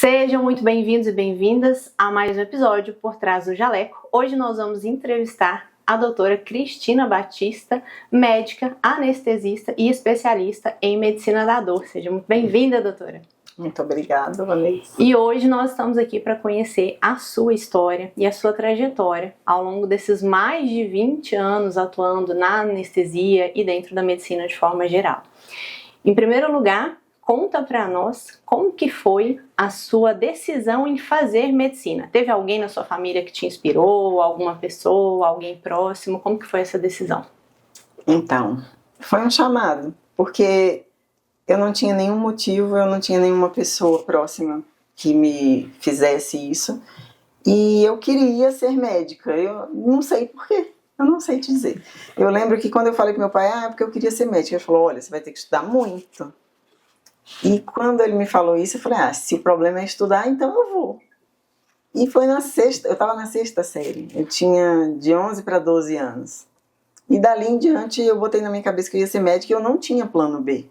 Sejam muito bem-vindos e bem-vindas a mais um episódio Por Trás do Jaleco. Hoje nós vamos entrevistar a doutora Cristina Batista, médica, anestesista e especialista em medicina da dor. Seja muito bem-vinda, doutora. Muito obrigada, Vanessa. E hoje nós estamos aqui para conhecer a sua história e a sua trajetória ao longo desses mais de 20 anos atuando na anestesia e dentro da medicina de forma geral. Em primeiro lugar, conta para nós como que foi a sua decisão em fazer medicina. Teve alguém na sua família que te inspirou, alguma pessoa, alguém próximo? Como que foi essa decisão? Então, foi um chamado, porque eu não tinha nenhum motivo, eu não tinha nenhuma pessoa próxima que me fizesse isso. E eu queria ser médica, eu não sei porquê, eu não sei te dizer. Eu lembro que quando eu falei pro meu pai, é porque eu queria ser médica, ele falou, olha, você vai ter que estudar muito. E quando ele me falou isso, eu falei, se o problema é estudar, então eu vou. E foi eu estava na sexta série, eu tinha de 11 para 12 anos. E dali em diante eu botei na minha cabeça que eu ia ser médica e eu não tinha plano B.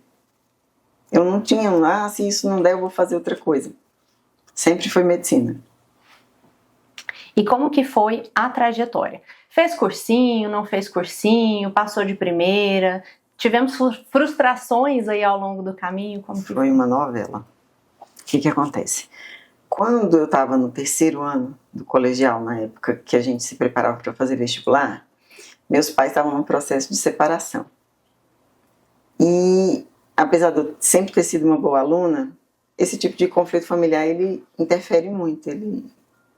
Eu não tinha, se isso não der eu vou fazer outra coisa. Sempre foi medicina. E como que foi a trajetória? Fez cursinho, não fez cursinho, passou de primeira? Tivemos frustrações aí ao longo do caminho? Como que foi uma novela. O que acontece? Quando eu estava no terceiro ano do colegial, na época que a gente se preparava para fazer vestibular, meus pais estavam num processo de separação. E apesar de eu sempre ter sido uma boa aluna, esse tipo de conflito familiar, ele interfere muito, ele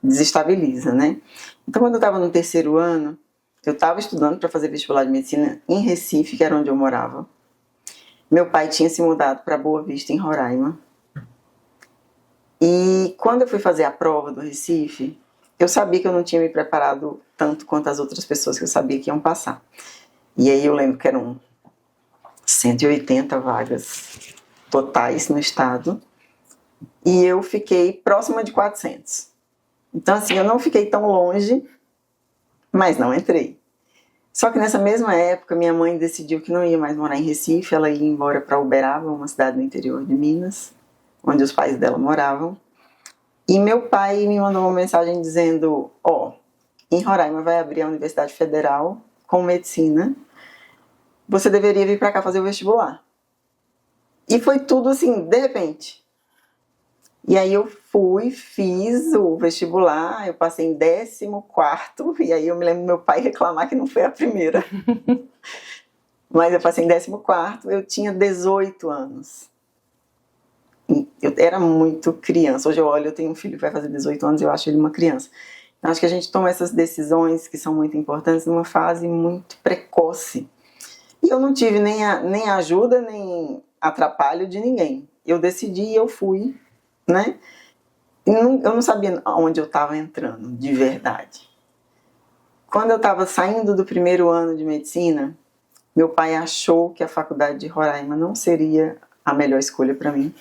desestabiliza, né? Então, quando eu estava no terceiro ano, eu estava estudando para fazer vestibular de medicina em Recife, que era onde eu morava. Meu pai tinha se mudado para Boa Vista, em Roraima. E quando eu fui fazer a prova do Recife, eu sabia que eu não tinha me preparado tanto quanto as outras pessoas que eu sabia que iam passar. E aí eu lembro que eram 180 vagas totais no estado. E eu fiquei próxima de 400. Então, assim, eu não fiquei tão longe, mas não entrei. Só que nessa mesma época, minha mãe decidiu que não ia mais morar em Recife, ela ia embora para Uberaba, uma cidade no interior de Minas, onde os pais dela moravam. E meu pai me mandou uma mensagem dizendo, em Roraima vai abrir a Universidade Federal com medicina, você deveria vir para cá fazer o vestibular. E foi tudo assim, de repente. E aí eu fui, fiz o vestibular, eu passei em 14º, e aí eu me lembro do meu pai reclamar que não foi a primeira. Mas eu passei em 14º, eu tinha 18 anos. Eu era muito criança. Hoje eu olho, eu tenho um filho que vai fazer 18 anos e eu acho ele uma criança. Então acho que a gente toma essas decisões que são muito importantes numa fase muito precoce. E eu não tive nem ajuda, nem atrapalho de ninguém. Eu decidi e eu fui, né? Eu não sabia onde eu estava entrando, de verdade. Quando eu estava saindo do primeiro ano de medicina, meu pai achou que a faculdade de Roraima não seria a melhor escolha para mim,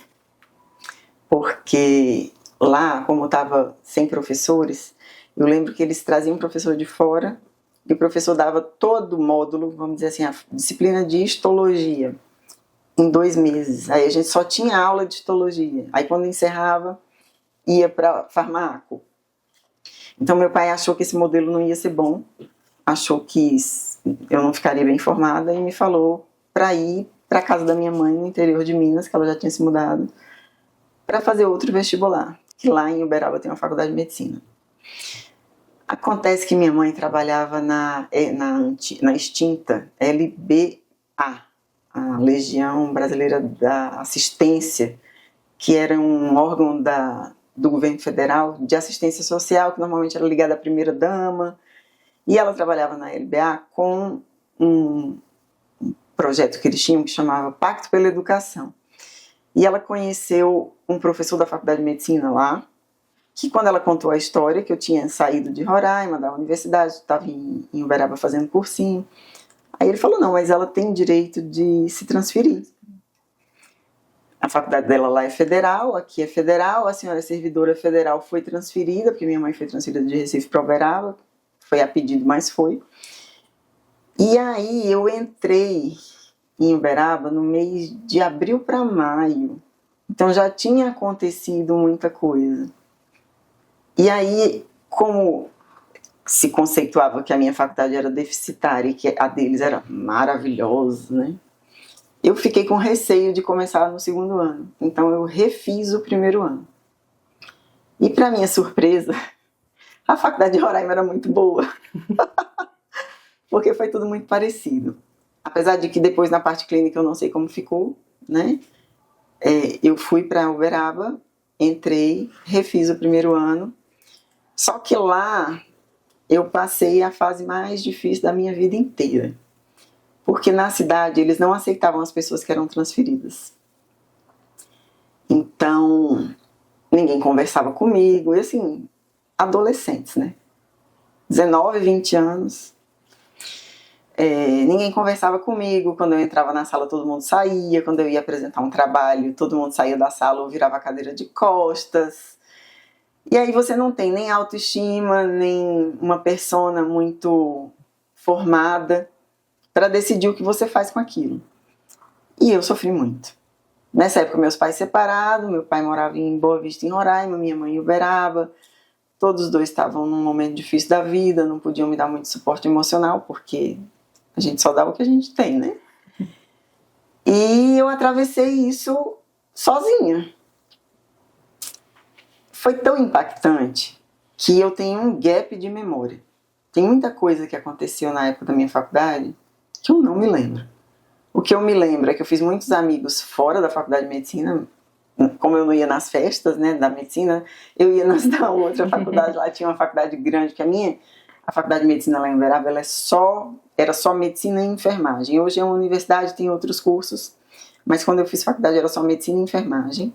porque lá, como eu estava sem professores, eu lembro que eles traziam um professor de fora e o professor dava todo o módulo, vamos dizer assim, a disciplina de histologia em 2 meses. Aí a gente só tinha aula de histologia. Aí quando encerrava, ia para farmaco. Então meu pai achou que esse modelo não ia ser bom, achou que eu não ficaria bem informada e me falou para ir para casa da minha mãe no interior de Minas, que ela já tinha se mudado, para fazer outro vestibular, que lá em Uberaba tem uma faculdade de medicina. Acontece que minha mãe trabalhava na extinta LBA, a Legião Brasileira da Assistência, que era um órgão do governo federal de assistência social, que normalmente era ligada à primeira-dama, e ela trabalhava na LBA com um projeto que eles tinham que chamava Pacto pela Educação. E ela conheceu um professor da faculdade de medicina lá, que quando ela contou a história, que eu tinha saído de Roraima, da universidade, estava em Uberaba fazendo cursinho, aí ele falou, não, mas ela tem direito de se transferir. A faculdade dela lá é federal, aqui é federal, a senhora servidora federal foi transferida, porque minha mãe foi transferida de Recife para Uberaba, foi a pedido, mas foi. E aí eu entrei em Uberaba no mês de abril para maio Então já tinha acontecido muita coisa. E aí, como se conceituava que a minha faculdade era deficitária e que a deles era maravilhosa, né? Eu fiquei com receio de começar no segundo ano. Então eu refiz o primeiro ano. E para minha surpresa, a faculdade de Roraima era muito boa. Porque foi tudo muito parecido. Apesar de que depois na parte clínica eu não sei como ficou, né? Eu fui para Uberaba, entrei, refiz o primeiro ano. Só que lá eu passei a fase mais difícil da minha vida inteira. Porque na cidade eles não aceitavam as pessoas que eram transferidas. Então, ninguém conversava comigo. E assim, adolescentes, né? 19, 20 anos. Ninguém conversava comigo. Quando eu entrava na sala, todo mundo saía. Quando eu ia apresentar um trabalho, todo mundo saía da sala ou virava a cadeira de costas. E aí você não tem nem autoestima, nem uma persona muito formada para decidir o que você faz com aquilo. E eu sofri muito. Nessa época, meus pais separados, meu pai morava em Boa Vista, em Roraima, minha mãe em Uberaba. Todos os dois estavam num momento difícil da vida, não podiam me dar muito suporte emocional, porque a gente só dá o que a gente tem, né? E eu atravessei isso sozinha. Foi tão impactante que eu tenho um gap de memória. Tem muita coisa que aconteceu na época da minha faculdade que eu não me lembro. O que eu me lembro é que eu fiz muitos amigos fora da faculdade de medicina. Como eu não ia nas festas, né, da medicina, eu ia nas da outra faculdade. Lá tinha uma faculdade grande, que a faculdade de medicina lá em Uberaba, ela era só medicina e enfermagem. Hoje é uma universidade, tem outros cursos, mas quando eu fiz faculdade era só medicina e enfermagem.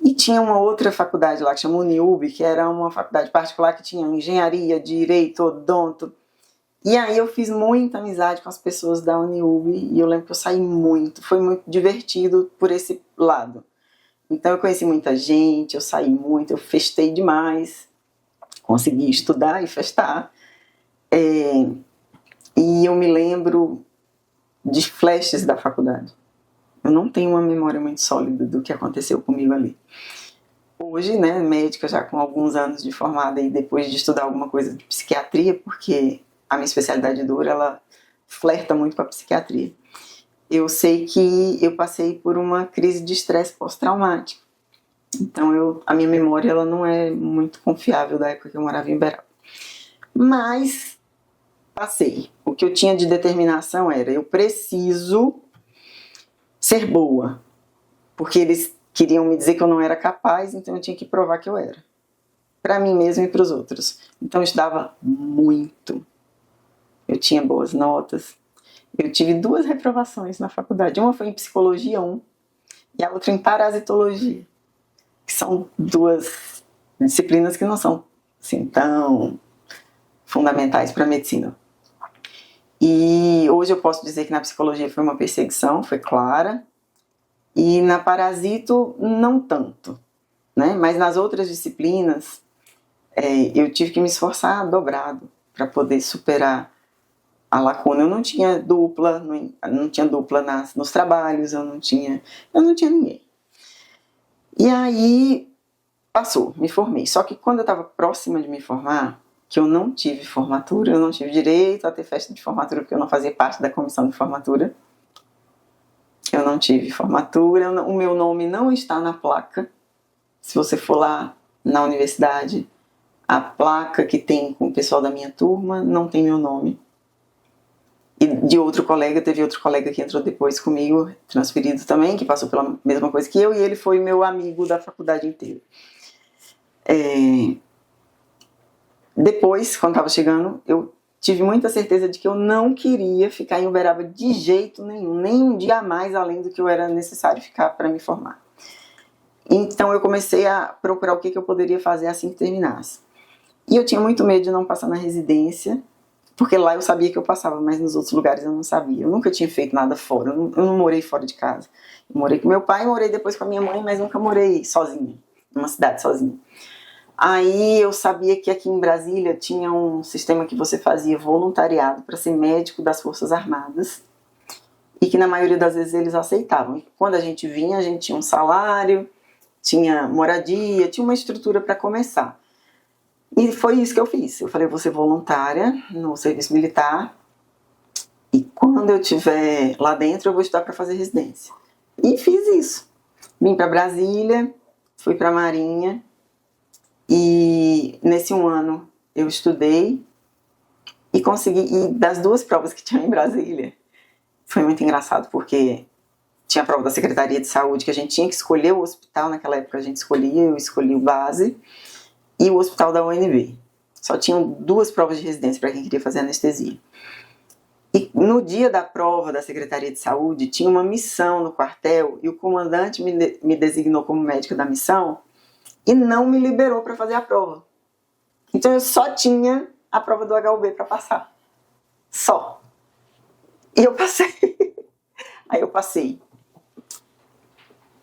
E tinha uma outra faculdade lá que chama Uniub, que era uma faculdade particular que tinha engenharia, direito, odonto. E aí eu fiz muita amizade com as pessoas da Uniub e eu lembro que eu saí muito, foi muito divertido por esse lado. Então eu conheci muita gente, eu saí muito, eu festei demais, consegui estudar e festar. E eu me lembro de flashes da faculdade. Eu não tenho uma memória muito sólida do que aconteceu comigo ali. Hoje, né, médica já com alguns anos de formada e depois de estudar alguma coisa de psiquiatria, porque a minha especialidade dura, ela flerta muito com a psiquiatria. Eu sei que eu passei por uma crise de estresse pós-traumático. Então a minha memória ela não é muito confiável da época que eu morava em Uberaba. Mas passei. O que eu tinha de determinação era, eu preciso ser boa. Porque eles queriam me dizer que eu não era capaz, então eu tinha que provar que eu era. Para mim mesmo e para os outros. Então eu estudava muito. Eu tinha boas notas. Eu tive 2 reprovações na faculdade. Uma foi em Psicologia 1 e a outra em Parasitologia. Que são 2 disciplinas que não são assim, tão fundamentais para a medicina. E hoje eu posso dizer que na Psicologia foi uma perseguição, foi clara. E na Parasito, não tanto, né? Mas nas outras disciplinas, eu tive que me esforçar dobrado para poder superar a lacuna. Eu não tinha dupla, nos trabalhos, eu não tinha ninguém. E aí, passou, me formei. Só que quando eu estava próxima de me formar, que eu não tive formatura, eu não tive direito a ter festa de formatura, porque eu não fazia parte da comissão de formatura. Eu não tive formatura, o meu nome não está na placa. Se você for lá na universidade, a placa que tem com o pessoal da minha turma não tem meu nome. E teve outro colega que entrou depois comigo, transferido também, que passou pela mesma coisa que eu, e ele foi meu amigo da faculdade inteira. Depois, quando estava chegando, eu tive muita certeza de que eu não queria ficar em Uberaba de jeito nenhum, nem um dia a mais além do que eu era necessário ficar para me formar. Então eu comecei a procurar o que eu poderia fazer assim que terminasse. E eu tinha muito medo de não passar na residência, porque lá eu sabia que eu passava, mas nos outros lugares eu não sabia. Eu nunca tinha feito nada fora, eu não morei fora de casa. Eu morei com meu pai, morei depois com a minha mãe, mas nunca morei sozinha, numa cidade sozinha. Aí eu sabia que aqui em Brasília tinha um sistema que você fazia voluntariado para ser médico das Forças Armadas. e que na maioria das vezes eles aceitavam. E quando a gente vinha, a gente tinha um salário, tinha moradia, tinha uma estrutura para começar. E foi isso que eu fiz. Eu falei, eu vou ser voluntária no serviço militar e quando eu estiver lá dentro eu vou estudar para fazer residência. E fiz isso. Vim para Brasília, fui para a Marinha e nesse um ano eu estudei e consegui, e das 2 provas que tinha em Brasília, foi muito engraçado porque tinha a prova da Secretaria de Saúde que a gente tinha que escolher o hospital, naquela época a gente escolhia, eu escolhi o base e o hospital da UNB. Só tinham 2 provas de residência para quem queria fazer anestesia. E no dia da prova da Secretaria de Saúde tinha uma missão no quartel e o comandante me designou como médica da missão e não me liberou para fazer a prova. Então eu só tinha a prova do HUB para passar. Só. E eu passei. Aí eu passei.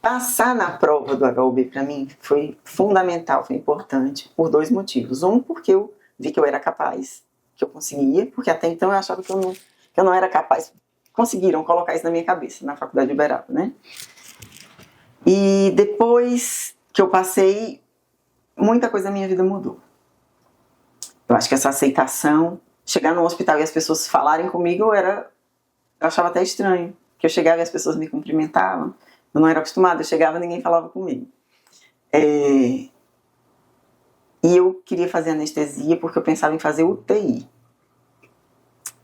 Passar na prova do HUB para mim foi fundamental, foi importante, por 2 motivos. Um, porque eu vi que eu era capaz, que eu conseguia, porque até então eu achava que eu não era capaz. Conseguiram colocar isso na minha cabeça, na faculdade de Uberaba, né? E depois que eu passei, muita coisa da minha vida mudou. Eu acho que essa aceitação, chegar no hospital e as pessoas falarem comigo, eu achava até estranho. Que eu chegava e as pessoas me cumprimentavam. Eu não era acostumada, eu chegava e ninguém falava comigo. E eu queria fazer anestesia porque eu pensava em fazer UTI.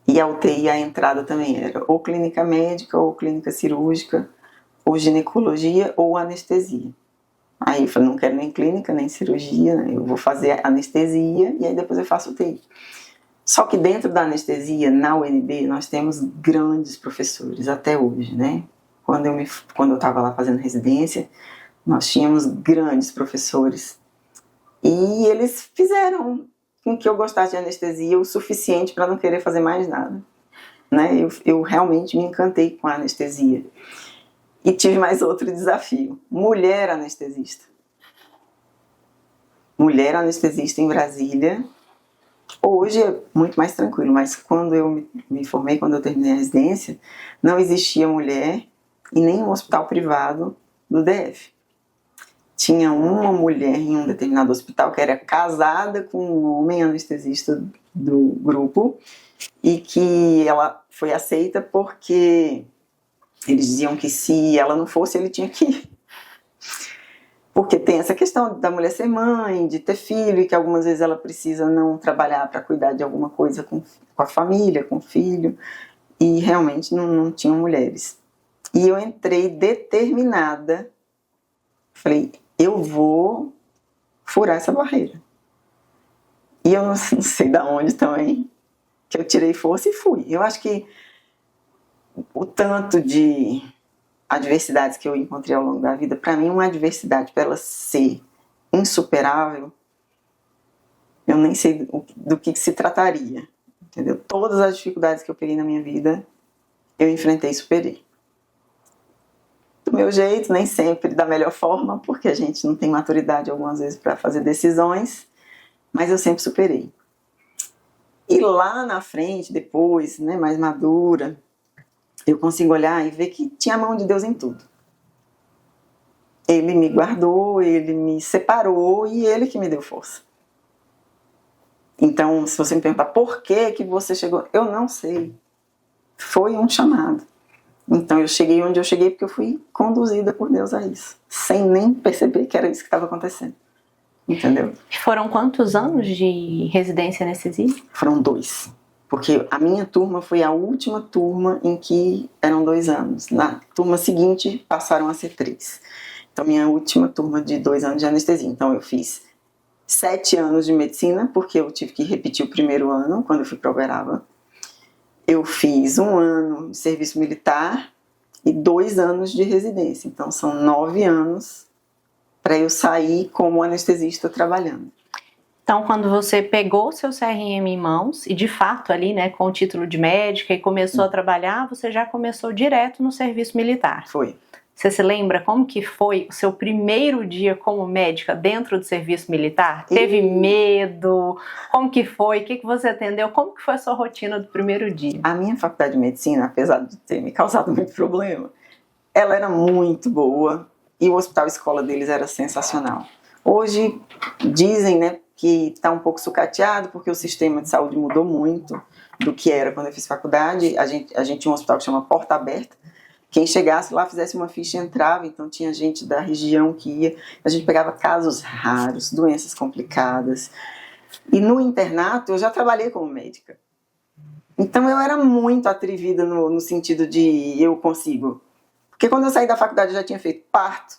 E a UTI, a entrada também era ou clínica médica, ou clínica cirúrgica, ou ginecologia, ou anestesia. Aí eu falei, não quero nem clínica, nem cirurgia, né? Eu vou fazer anestesia e aí depois eu faço UTI. Só que dentro da anestesia, na UNB, nós temos grandes professores, até hoje, né? Quando eu estava lá fazendo residência, nós tínhamos grandes professores. E eles fizeram com que eu gostasse de anestesia o suficiente para não querer fazer mais nada. Né? Eu realmente me encantei com a anestesia. E tive mais outro desafio. Mulher anestesista. Mulher anestesista em Brasília. Hoje é muito mais tranquilo, mas quando eu me formei, quando eu terminei a residência, não existia mulher em nenhum hospital privado do DF. Tinha uma mulher em um determinado hospital que era casada com um homem anestesista do grupo e que ela foi aceita porque eles diziam que se ela não fosse, ele tinha que ir. Porque tem essa questão da mulher ser mãe, de ter filho, e que algumas vezes ela precisa não trabalhar para cuidar de alguma coisa com a família, com o filho, e realmente não tinham mulheres. E eu entrei determinada, falei, eu vou furar essa barreira. E eu não sei de onde também, que eu tirei força e fui. Eu acho que o tanto de adversidades que eu encontrei ao longo da vida, para mim uma adversidade, para ela ser insuperável, eu nem sei do que se trataria, entendeu? Todas as dificuldades que eu peguei na minha vida, eu enfrentei e superei. Do meu jeito, nem sempre da melhor forma, porque a gente não tem maturidade algumas vezes para fazer decisões, mas eu sempre superei. E lá na frente, depois, né, mais madura, eu consigo olhar e ver que tinha a mão de Deus em tudo. Ele me guardou, ele me separou e ele que me deu força. Então, se você me perguntar por que você chegou, eu não sei. Foi um chamado. Então eu cheguei onde eu cheguei porque eu fui conduzida por Deus a isso. Sem nem perceber que era isso que estava acontecendo. Entendeu? Foram quantos anos de residência anestesia? Foram 2. Porque a minha turma foi a última turma em que eram 2 anos. Na turma seguinte passaram a ser 3. Então minha última turma de 2 anos de anestesia. Então eu fiz 7 anos de medicina, porque eu tive que repetir o primeiro ano quando eu fui para Uberaba. Eu fiz 1 ano de serviço militar e 2 anos de residência. Então são 9 anos para eu sair como anestesista trabalhando. Então, quando você pegou o seu CRM em mãos e de fato ali, né, com o título de médica e começou a trabalhar, você já começou direto no serviço militar? Foi. Você se lembra como que foi o seu primeiro dia como médica dentro do serviço militar? Teve medo? Como que foi? O que você atendeu? Como que foi a sua rotina do primeiro dia? A minha faculdade de medicina, apesar de ter me causado muito problema, ela era muito boa e o hospital escola deles era sensacional. Hoje dizem, né, que está um pouco sucateado porque o sistema de saúde mudou muito do que era quando eu fiz faculdade. A gente tinha um hospital que chama Porta Aberta. Quem chegasse lá, fizesse uma ficha, entrava, então tinha gente da região que ia. A gente pegava casos raros, doenças complicadas. E no internato, eu já trabalhei como médica. Então eu era muito atrevida no sentido de eu consigo. Porque quando eu saí da faculdade, eu já tinha feito parto,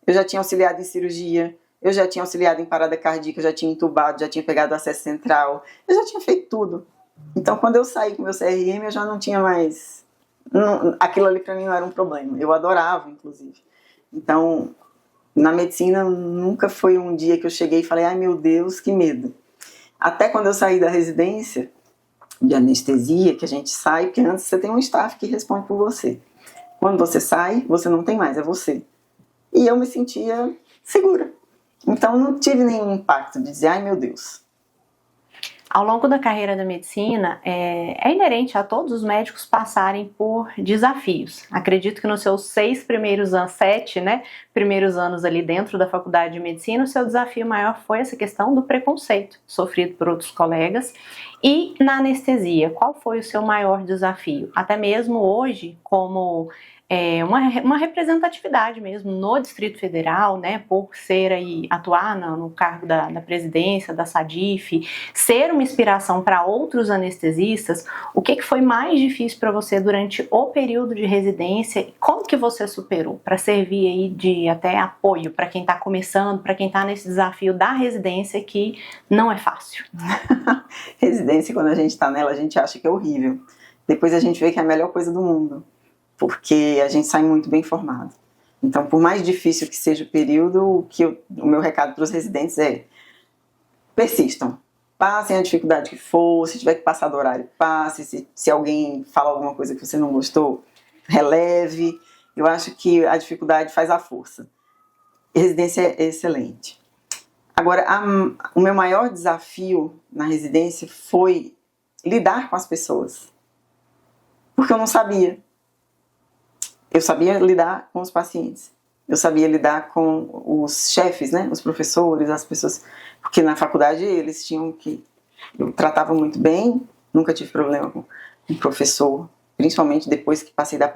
eu já tinha auxiliado em cirurgia, eu já tinha auxiliado em parada cardíaca, eu já tinha entubado, já tinha pegado acesso central, eu já tinha feito tudo. Então quando eu saí com meu CRM, eu já não tinha mais... aquilo ali para mim não era um problema, eu adorava inclusive. Então na medicina nunca foi um dia que eu cheguei e falei, ai meu Deus, que medo. Até quando eu saí da residência de anestesia, que a gente sai, porque antes você tem um staff que responde por você. Quando você sai, você não tem mais, é você. E eu me sentia segura. Então não tive nenhum impacto de dizer, ai meu Deus. Ao longo da carreira da medicina, é inerente a todos os médicos passarem por desafios. Acredito que nos seus 6 primeiros anos, 7, né, primeiros anos ali dentro da faculdade de medicina, o seu desafio maior foi essa questão do preconceito sofrido por outros colegas. E na anestesia, qual foi o seu maior desafio? Até mesmo hoje, como uma representatividade mesmo no Distrito Federal, né, por ser aí, atuar no cargo da presidência, da SADIF, ser uma inspiração para outros anestesistas. O que foi mais difícil para você durante o período de residência e como que você superou para servir aí de até apoio para quem está começando, para quem está nesse desafio da residência que não é fácil? Residência, quando a gente está nela, a gente acha que é horrível. Depois a gente vê que é a melhor coisa do mundo, porque a gente sai muito bem formado. Então, por mais difícil que seja o período, o meu recado para os residentes é: persistam, passem a dificuldade que for, se tiver que passar do horário, passe, se alguém fala alguma coisa que você não gostou, releve. Eu acho que a dificuldade faz a força. Residência é excelente. Agora, o meu maior desafio na residência foi lidar com as pessoas, porque eu não sabia. Eu sabia lidar com os pacientes, eu sabia lidar com os chefes, né, os professores, as pessoas, porque na faculdade eles tinham que... Eu tratava muito bem, nunca tive problema com o professor, principalmente depois que passei da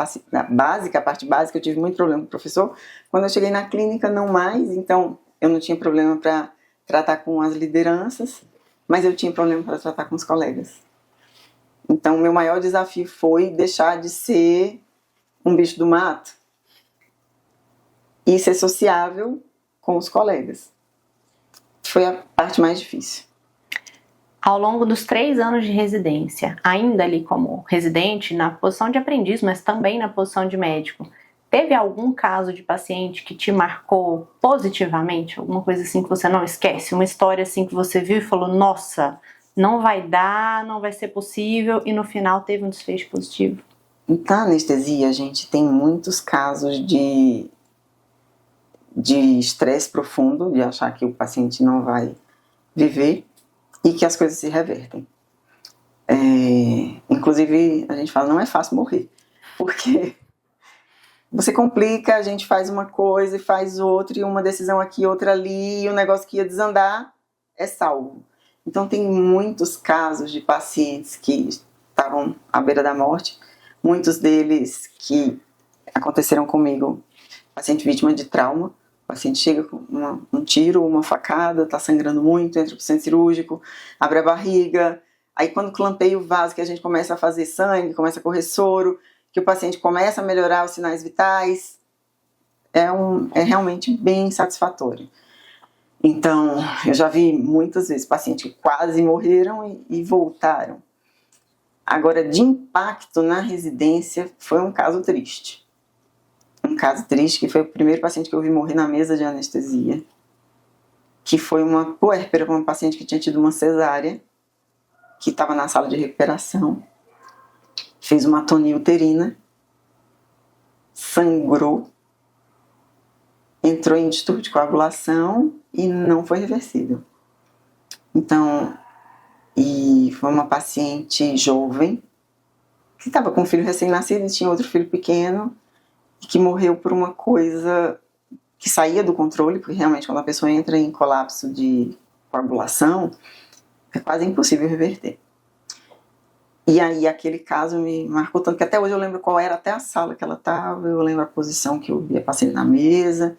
básica, a parte básica, eu tive muito problema com o professor. Quando eu cheguei na clínica, não mais, então eu não tinha problema para tratar com as lideranças, mas eu tinha problema para tratar com os colegas. Então, o meu maior desafio foi deixar de ser um bicho do mato e ser sociável com os colegas. Foi a parte mais difícil. Ao longo dos 3 anos de residência, ainda ali como residente, na posição de aprendiz, mas também na posição de médico, teve algum caso de paciente que te marcou positivamente? Alguma coisa assim que você não esquece? Uma história assim que você viu e falou, nossa, não vai dar, não vai ser possível, e no final teve um desfecho positivo? Na anestesia, a gente tem muitos casos de estresse profundo, de achar que o paciente não vai viver e que as coisas se revertem. Inclusive, a gente fala, não é fácil morrer, porque você complica, a gente faz uma coisa e faz outra, e uma decisão aqui, outra ali, e o negócio que ia desandar é salvo. Então, tem muitos casos de pacientes que estavam à beira da morte, muitos deles que aconteceram comigo, paciente vítima de trauma. O paciente chega com um tiro, uma facada, está sangrando muito, entra para o centro cirúrgico, abre a barriga, aí quando clampeia o vaso, que a gente começa a fazer sangue, começa a correr soro, que o paciente começa a melhorar os sinais vitais, é realmente bem satisfatório. Então, eu já vi muitas vezes pacientes que quase morreram e voltaram. Agora, de impacto na residência, foi um caso triste. Um caso triste, que foi o primeiro paciente que eu vi morrer na mesa de anestesia, que foi uma puérpera, uma paciente que tinha tido uma cesárea, que estava na sala de recuperação, fez uma atonia uterina, sangrou, entrou em distúrbio de coagulação e não foi reversível. Então, e foi uma paciente jovem, que estava com um filho recém-nascido e tinha outro filho pequeno, e que morreu por uma coisa que saía do controle, porque realmente quando a pessoa entra em colapso de coagulação, é quase impossível reverter. E aí aquele caso me marcou tanto, que até hoje eu lembro qual era até a sala que ela estava, eu lembro a posição que eu via paciente na mesa,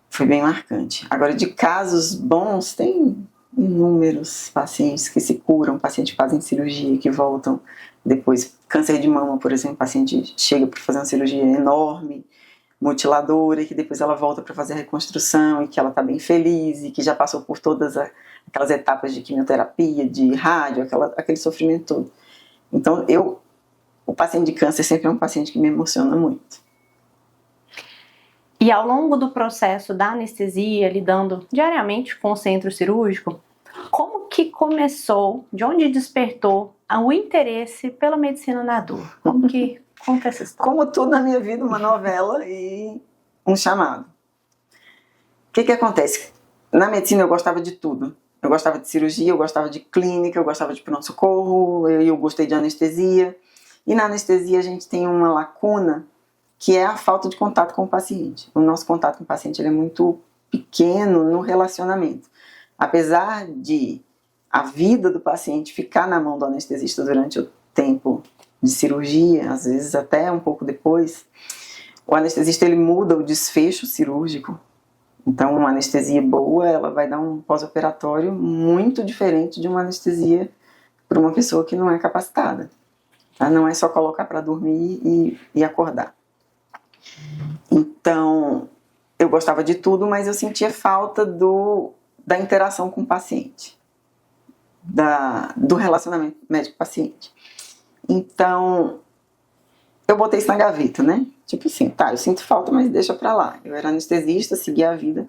foi bem marcante. Agora, de casos bons, tem inúmeros pacientes que se curam, pacientes que fazem cirurgia, que voltam depois. Câncer de mama, por exemplo, paciente chega para fazer uma cirurgia enorme, mutiladora, e que depois ela volta para fazer a reconstrução, e que ela está bem feliz, e que já passou por todas aquelas etapas de quimioterapia, de rádio, aquele sofrimento todo. Então, o paciente de câncer sempre é um paciente que me emociona muito. E ao longo do processo da anestesia, lidando diariamente com o centro cirúrgico, como que começou, de onde despertou o interesse pela medicina da dor? Como que conta essa história? Como tudo na minha vida, uma novela e um chamado. O que acontece? Na medicina eu gostava de tudo. Eu gostava de cirurgia, eu gostava de clínica, eu gostava de pronto-socorro, eu gostei de anestesia. E na anestesia a gente tem uma lacuna, que é a falta de contato com o paciente. O nosso contato com o paciente ele é muito pequeno no relacionamento. Apesar de a vida do paciente ficar na mão do anestesista durante o tempo de cirurgia, às vezes até um pouco depois, o anestesista ele muda o desfecho cirúrgico. Então, uma anestesia boa, ela vai dar um pós-operatório muito diferente de uma anestesia para uma pessoa que não é capacitada. Tá? Não é só colocar para dormir e acordar. Então, eu gostava de tudo, mas eu sentia falta da interação com o paciente, do relacionamento médico-paciente. Então, eu botei isso na gaveta, né? Tipo assim, tá, eu sinto falta, mas deixa pra lá. Eu era anestesista, seguia a vida.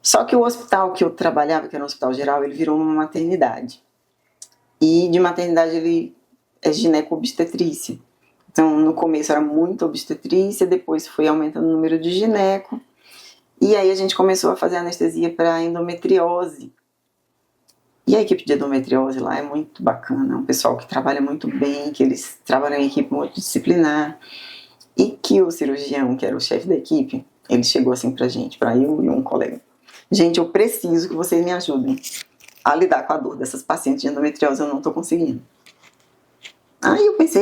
Só que o hospital que eu trabalhava, que era um hospital geral, ele virou uma maternidade. E de maternidade ele é gineco-obstetrícia. Então, no começo era muito obstetrícia, depois foi aumentando o número de gineco. E aí a gente começou a fazer anestesia para endometriose. E a equipe de endometriose lá é muito bacana, é um pessoal que trabalha muito bem, que eles trabalham em equipe multidisciplinar. E que o cirurgião, que era o chefe da equipe, ele chegou assim pra gente, pra eu e um colega. Gente, eu preciso que vocês me ajudem a lidar com a dor dessas pacientes de endometriose, eu não tô conseguindo. Aí eu pensei,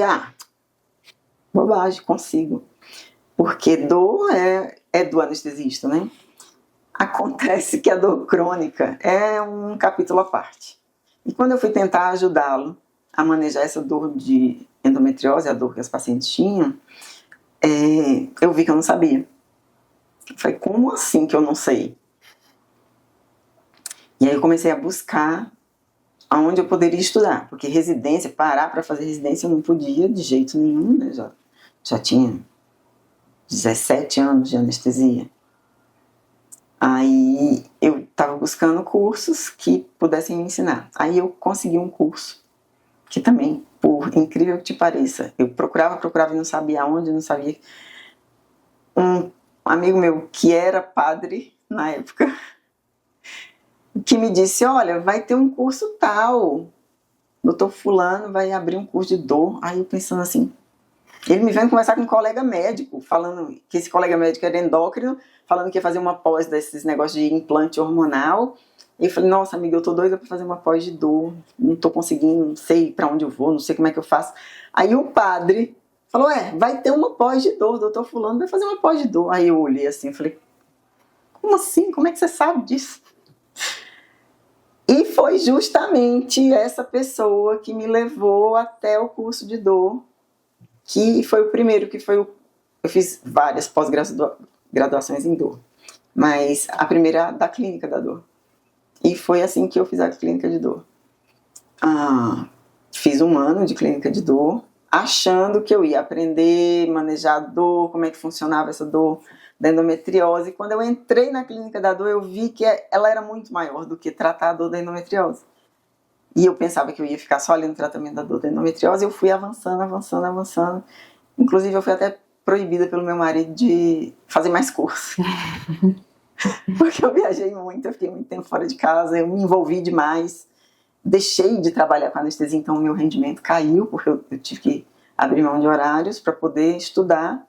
bobagem, consigo. Porque dor é do anestesista, né? Acontece que a dor crônica é um capítulo à parte. E quando eu fui tentar ajudá-lo a manejar essa dor de endometriose, a dor que as pacientes tinham, eu vi que eu não sabia. Eu falei, como assim que eu não sei? E aí eu comecei a buscar aonde eu poderia estudar, porque residência, parar para fazer residência eu não podia de jeito nenhum, né? Já tinha 17 anos de anestesia. Aí eu estava buscando cursos que pudessem me ensinar. Aí eu consegui um curso, que também, por incrível que te pareça, eu procurava e não sabia aonde, não sabia. Um amigo meu, que era padre na época, que me disse, olha, vai ter um curso tal, doutor fulano vai abrir um curso de dor. Aí eu pensando assim, ele me vendo conversar com um colega médico, falando que esse colega médico era endócrino, falando que ia fazer uma pós desses negócios de implante hormonal. E eu falei, nossa amiga, eu tô doida pra fazer uma pós de dor, não tô conseguindo, não sei pra onde eu vou, não sei como é que eu faço. Aí o padre falou, vai ter uma pós de dor, o doutor fulano vai fazer uma pós de dor. Aí eu olhei assim, eu falei, como assim? Como é que você sabe disso? E foi justamente essa pessoa que me levou até o curso de dor, que foi o primeiro, eu fiz várias pós-graduações em dor, mas a primeira da clínica da dor. E foi assim que eu fiz a clínica de dor. Fiz 1 ano de clínica de dor, achando que eu ia aprender, manejar a dor, como é que funcionava essa dor da endometriose. E quando eu entrei na clínica da dor, eu vi que ela era muito maior do que tratar a dor da endometriose. E eu pensava que eu ia ficar só ali no tratamento da dor da endometriose. Eu fui avançando. Inclusive, eu fui até proibida pelo meu marido de fazer mais curso. Porque eu viajei muito, eu fiquei muito tempo fora de casa, eu me envolvi demais, deixei de trabalhar com anestesia, então o meu rendimento caiu, porque eu tive que abrir mão de horários para poder estudar,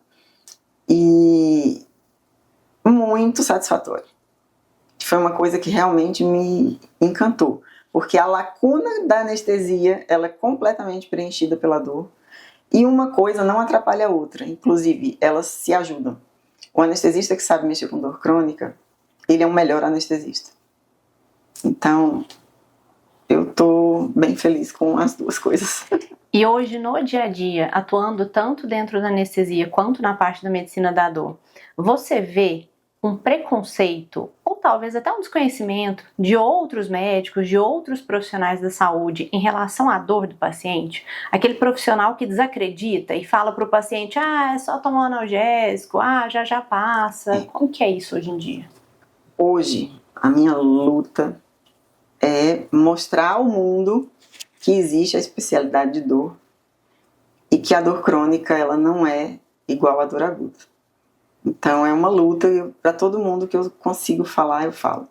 e muito satisfatório. Foi uma coisa que realmente me encantou, porque a lacuna da anestesia, ela é completamente preenchida pela dor, e uma coisa não atrapalha a outra, inclusive elas se ajudam. O anestesista que sabe mexer com dor crônica, ele é um melhor anestesista. Então, eu tô bem feliz com as duas coisas. E hoje, no dia a dia, atuando tanto dentro da anestesia quanto na parte da medicina da dor, você vê um preconceito, ou talvez até um desconhecimento de outros médicos, de outros profissionais da saúde em relação à dor do paciente? Aquele profissional que desacredita e fala para o paciente, é só tomar um analgésico, já passa. Como que é isso hoje em dia? Hoje, a minha luta é mostrar ao mundo que existe a especialidade de dor e que a dor crônica ela não é igual à dor aguda. Então é uma luta e para todo mundo que eu consigo falar, eu falo.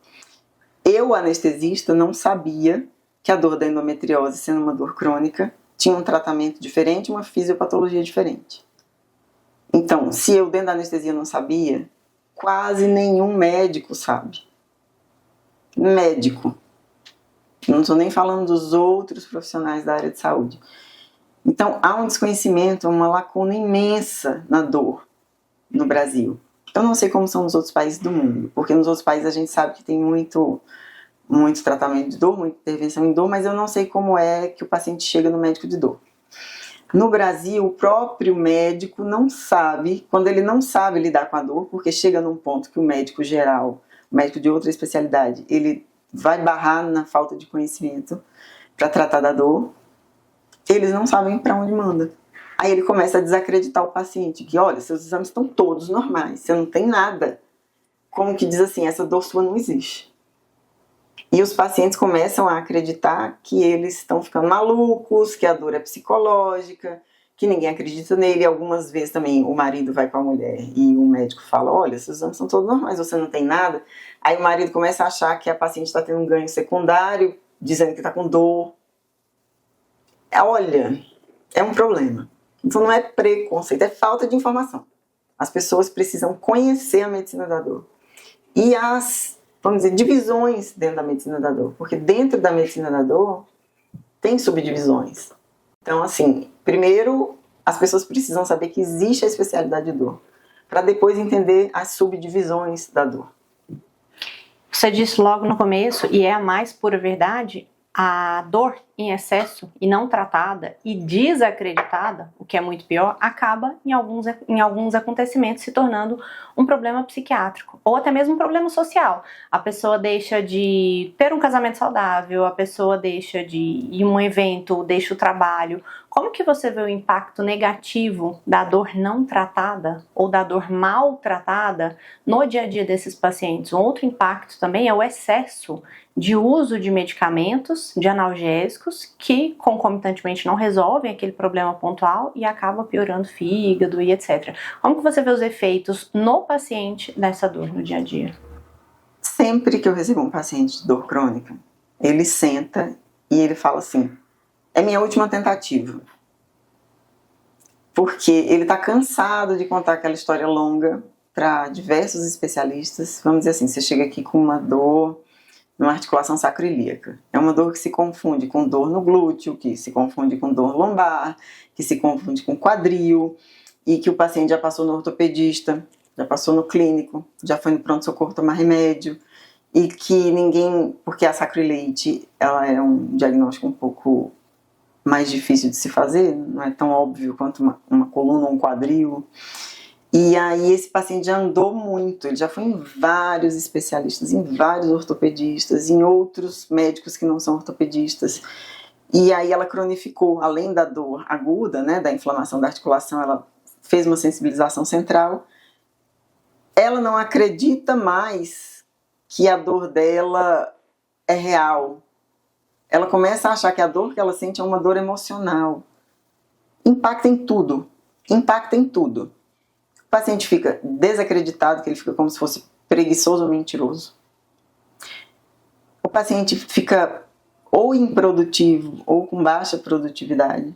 Eu, anestesista, não sabia que a dor da endometriose, sendo uma dor crônica, tinha um tratamento diferente, uma fisiopatologia diferente. Então, se eu dentro da anestesia não sabia, quase nenhum médico sabe. Médico. Não estou nem falando dos outros profissionais da área de saúde. Então, há um desconhecimento, uma lacuna imensa na dor no Brasil. Eu não sei como são nos outros países do mundo, porque nos outros países a gente sabe que tem muito tratamento de dor, muita intervenção em dor, mas eu não sei como é que o paciente chega no médico de dor. No Brasil, o próprio médico não sabe, quando ele não sabe lidar com a dor, porque chega num ponto que o médico geral, o médico de outra especialidade, ele vai barrar na falta de conhecimento para tratar da dor, eles não sabem para onde manda. Aí ele começa a desacreditar o paciente, que olha, seus exames estão todos normais, você não tem nada. Como que diz assim, essa dor sua não existe. E os pacientes começam a acreditar que eles estão ficando malucos, que a dor é psicológica, que ninguém acredita nele. E algumas vezes também o marido vai com a mulher e o médico fala, olha, seus exames são todos normais, você não tem nada. Aí o marido começa a achar que a paciente está tendo um ganho secundário, dizendo que está com dor. Olha, é um problema. Então não é preconceito, é falta de informação. As pessoas precisam conhecer a medicina da dor. E as, vamos dizer, divisões dentro da medicina da dor. Porque dentro da medicina da dor tem subdivisões. Então, assim, primeiro as pessoas precisam saber que existe a especialidade de dor, para depois entender as subdivisões da dor. Você disse logo no começo, e é a mais pura verdade, a dor em excesso e não tratada e desacreditada, o que é muito pior, acaba em alguns acontecimentos se tornando um problema psiquiátrico ou até mesmo um problema social. A pessoa deixa de ter um casamento saudável, a pessoa deixa de ir a um evento, deixa o trabalho. Como que você vê o impacto negativo da dor não tratada ou da dor maltratada no dia a dia desses pacientes? Um outro impacto também é o excesso de uso de medicamentos, de analgésicos, que concomitantemente não resolvem aquele problema pontual e acaba piorando o fígado e etc. Como que você vê os efeitos no paciente dessa dor no dia a dia? Sempre que eu recebo um paciente de dor crônica, ele senta e ele fala assim, é minha última tentativa. Porque ele está cansado de contar aquela história longa para diversos especialistas. Vamos dizer assim, você chega aqui com uma dor numa articulação sacroiliaca. É uma dor que se confunde com dor no glúteo, que se confunde com dor lombar, que se confunde com quadril, e que o paciente já passou no ortopedista, já passou no clínico, já foi no pronto-socorro tomar remédio, e que ninguém, porque a sacroiliite, ela é um diagnóstico um pouco mais difícil de se fazer, não é tão óbvio quanto uma coluna ou um quadril. E aí esse paciente já andou muito, ele já foi em vários especialistas, em vários ortopedistas, em outros médicos que não são ortopedistas. E aí ela cronificou, além da dor aguda, né, da inflamação da articulação, ela fez uma sensibilização central. Ela não acredita mais que a dor dela é real. Ela começa a achar que a dor que ela sente é uma dor emocional. Impacta em tudo. Impacta em tudo. paciente fica desacreditado, que ele fica como se fosse preguiçoso ou mentiroso. O paciente fica ou improdutivo ou com baixa produtividade.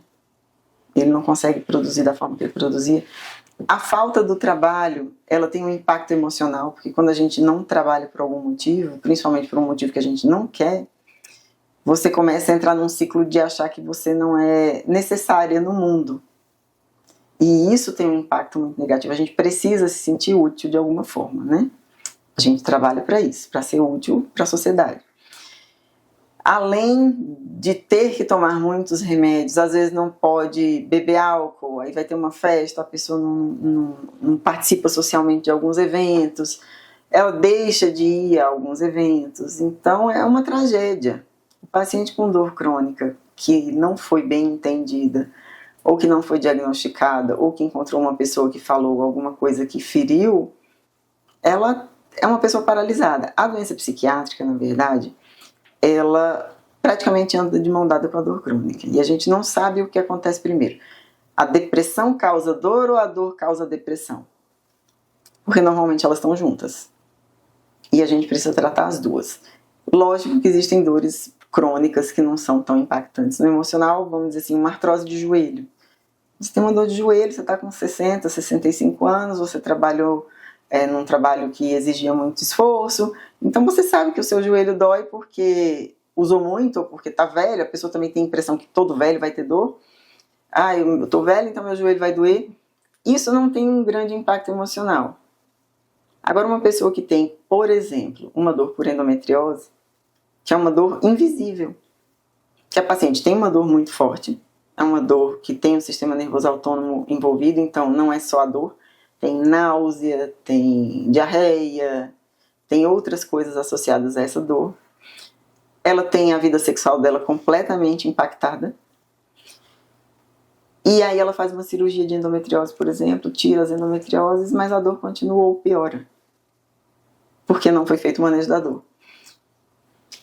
Ele não consegue produzir da forma que ele produzia. A falta do trabalho, ela tem um impacto emocional, porque quando a gente não trabalha por algum motivo, principalmente por um motivo que a gente não quer, você começa a entrar num ciclo de achar que você não é necessária no mundo. E isso tem um impacto muito negativo. A gente precisa se sentir útil de alguma forma, né? A gente trabalha para isso, para ser útil para a sociedade. Além de ter que tomar muitos remédios, às vezes não pode beber álcool, aí vai ter uma festa, a pessoa não participa socialmente de alguns eventos, ela deixa de ir a alguns eventos, então é uma tragédia. O paciente com dor crônica que não foi bem entendida, ou que não foi diagnosticada, ou que encontrou uma pessoa que falou alguma coisa que feriu, ela é uma pessoa paralisada. A doença psiquiátrica, na verdade, ela praticamente anda de mão dada com a dor crônica. E a gente não sabe o que acontece primeiro. A depressão causa dor ou a dor causa depressão? Porque normalmente elas estão juntas. E a gente precisa tratar as duas. Lógico que existem dores crônicas que não são tão impactantes. No emocional, vamos dizer assim, uma artrose de joelho. Você tem uma dor de joelho, você está com 60, 65 anos, você trabalhou num trabalho que exigia muito esforço, então você sabe que o seu joelho dói porque usou muito ou porque está velho. A pessoa também tem a impressão que todo velho vai ter dor. Eu estou velho, então meu joelho vai doer. Isso não tem um grande impacto emocional. Agora, uma pessoa que tem, por exemplo, uma dor por endometriose, que é uma dor invisível, que a paciente tem uma dor muito forte, é uma dor que tem o sistema nervoso autônomo envolvido, então não é só a dor, tem náusea, tem diarreia, tem outras coisas associadas a essa dor. Ela tem a vida sexual dela completamente impactada. E aí ela faz uma cirurgia de endometriose, por exemplo, tira as endometrioses, mas a dor continua ou piora, porque não foi feito o manejo da dor.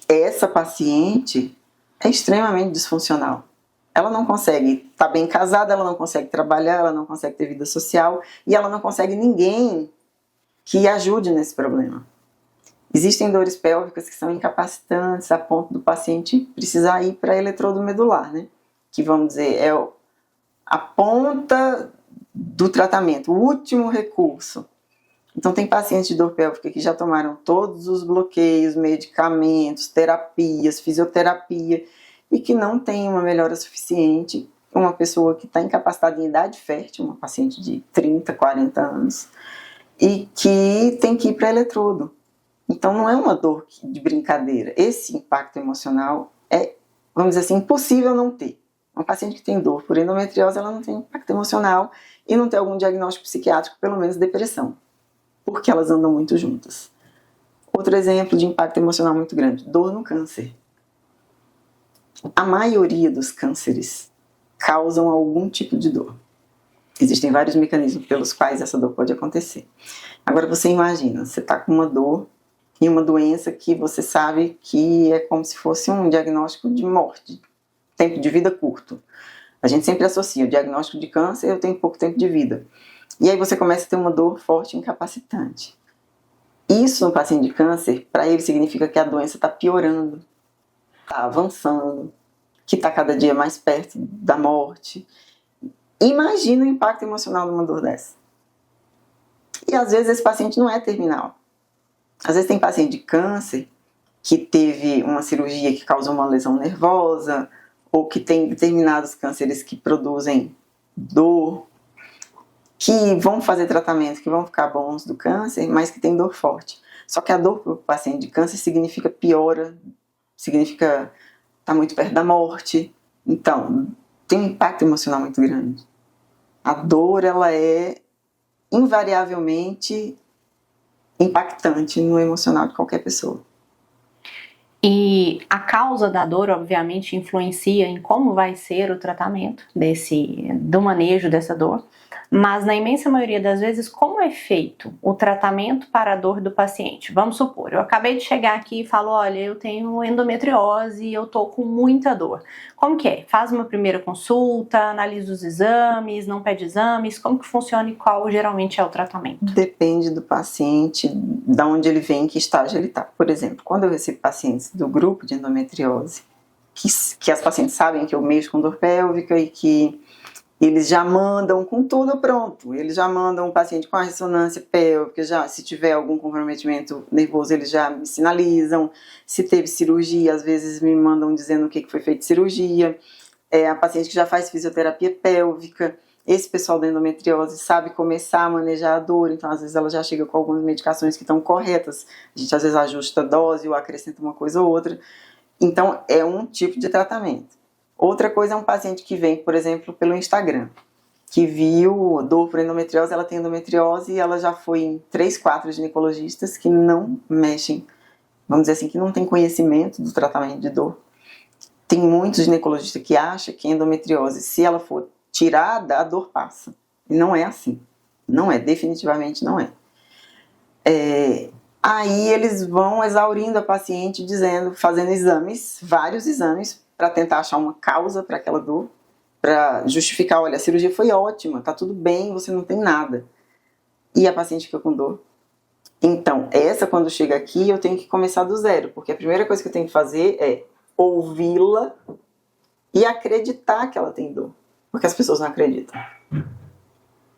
Essa paciente é extremamente disfuncional. Ela não consegue estar bem casada, ela não consegue trabalhar, ela não consegue ter vida social e ela não consegue ninguém que ajude nesse problema. Existem dores pélvicas que são incapacitantes a ponto do paciente precisar ir para eletrodo medular, né? Que vamos dizer é a ponta do tratamento, o último recurso. Então tem pacientes de dor pélvica que já tomaram todos os bloqueios, medicamentos, terapias, fisioterapia, e que não tem uma melhora suficiente. Uma pessoa que está incapacitada em idade fértil, uma paciente de 30, 40 anos, e que tem que ir para eletrodo. Então não é uma dor de brincadeira. Esse impacto emocional é, vamos dizer assim, impossível não ter. Uma paciente que tem dor por endometriose, ela não tem impacto emocional e não tem algum diagnóstico psiquiátrico, pelo menos depressão, porque elas andam muito juntas. Outro exemplo de impacto emocional muito grande, dor no câncer. A maioria dos cânceres causam algum tipo de dor. Existem vários mecanismos pelos quais essa dor pode acontecer. Agora você imagina, você está com uma dor e uma doença que você sabe que é como se fosse um diagnóstico de morte, tempo de vida curto. A gente sempre associa o diagnóstico de câncer, eu tenho pouco tempo de vida. E aí você começa a ter uma dor forte e incapacitante. Isso no paciente de câncer, para ele significa que a doença está piorando, está avançando, que está cada dia mais perto da morte. Imagina o impacto emocional de uma dor dessa. E às vezes esse paciente não é terminal. Às vezes tem paciente de câncer que teve uma cirurgia que causou uma lesão nervosa, ou que tem determinados cânceres que produzem dor, que vão fazer tratamento, que vão ficar bons do câncer, mas que tem dor forte. Só que a dor para o paciente de câncer significa piora, significa estar muito perto da morte. Então, tem um impacto emocional muito grande. A dor, ela é invariavelmente impactante no emocional de qualquer pessoa. E a causa da dor, obviamente, influencia em como vai ser o tratamento do manejo dessa dor. Mas na imensa maioria das vezes, como é feito o tratamento para a dor do paciente? Vamos supor, eu acabei de chegar aqui e falo, olha, eu tenho endometriose e eu tô com muita dor. Como que é? Faz uma primeira consulta, analisa os exames, não pede exames, como que funciona e qual geralmente é o tratamento? Depende do paciente, de onde ele vem, em que estágio ele está. Por exemplo, quando eu recebo pacientes do grupo de endometriose, que as pacientes sabem que eu mexo com dor pélvica e que eles já mandam com tudo pronto. Eles já mandam o paciente com a ressonância pélvica, já, se tiver algum comprometimento nervoso, eles já me sinalizam. Se teve cirurgia, às vezes me mandam dizendo o que foi feito de cirurgia. A paciente que já faz fisioterapia pélvica. Esse pessoal da endometriose sabe começar a manejar a dor, então às vezes ela já chega com algumas medicações que estão corretas. A gente às vezes ajusta a dose ou acrescenta uma coisa ou outra. Então é um tipo de tratamento. Outra coisa é um paciente que vem, por exemplo, pelo Instagram, que viu dor por endometriose, ela tem endometriose e ela já foi em 3, 4 ginecologistas que não mexem, vamos dizer assim, que não tem conhecimento do tratamento de dor. Tem muitos ginecologistas que acham que endometriose, se ela for tirada, a dor passa. E não é assim. Não é, definitivamente não é. Aí eles vão exaurindo a paciente, fazendo exames, vários exames, para tentar achar uma causa para aquela dor, para justificar, olha, a cirurgia foi ótima, tá tudo bem, você não tem nada. E a paciente fica com dor. Então, quando chega aqui, eu tenho que começar do zero, porque a primeira coisa que eu tenho que fazer é ouvi-la e acreditar que ela tem dor, porque as pessoas não acreditam.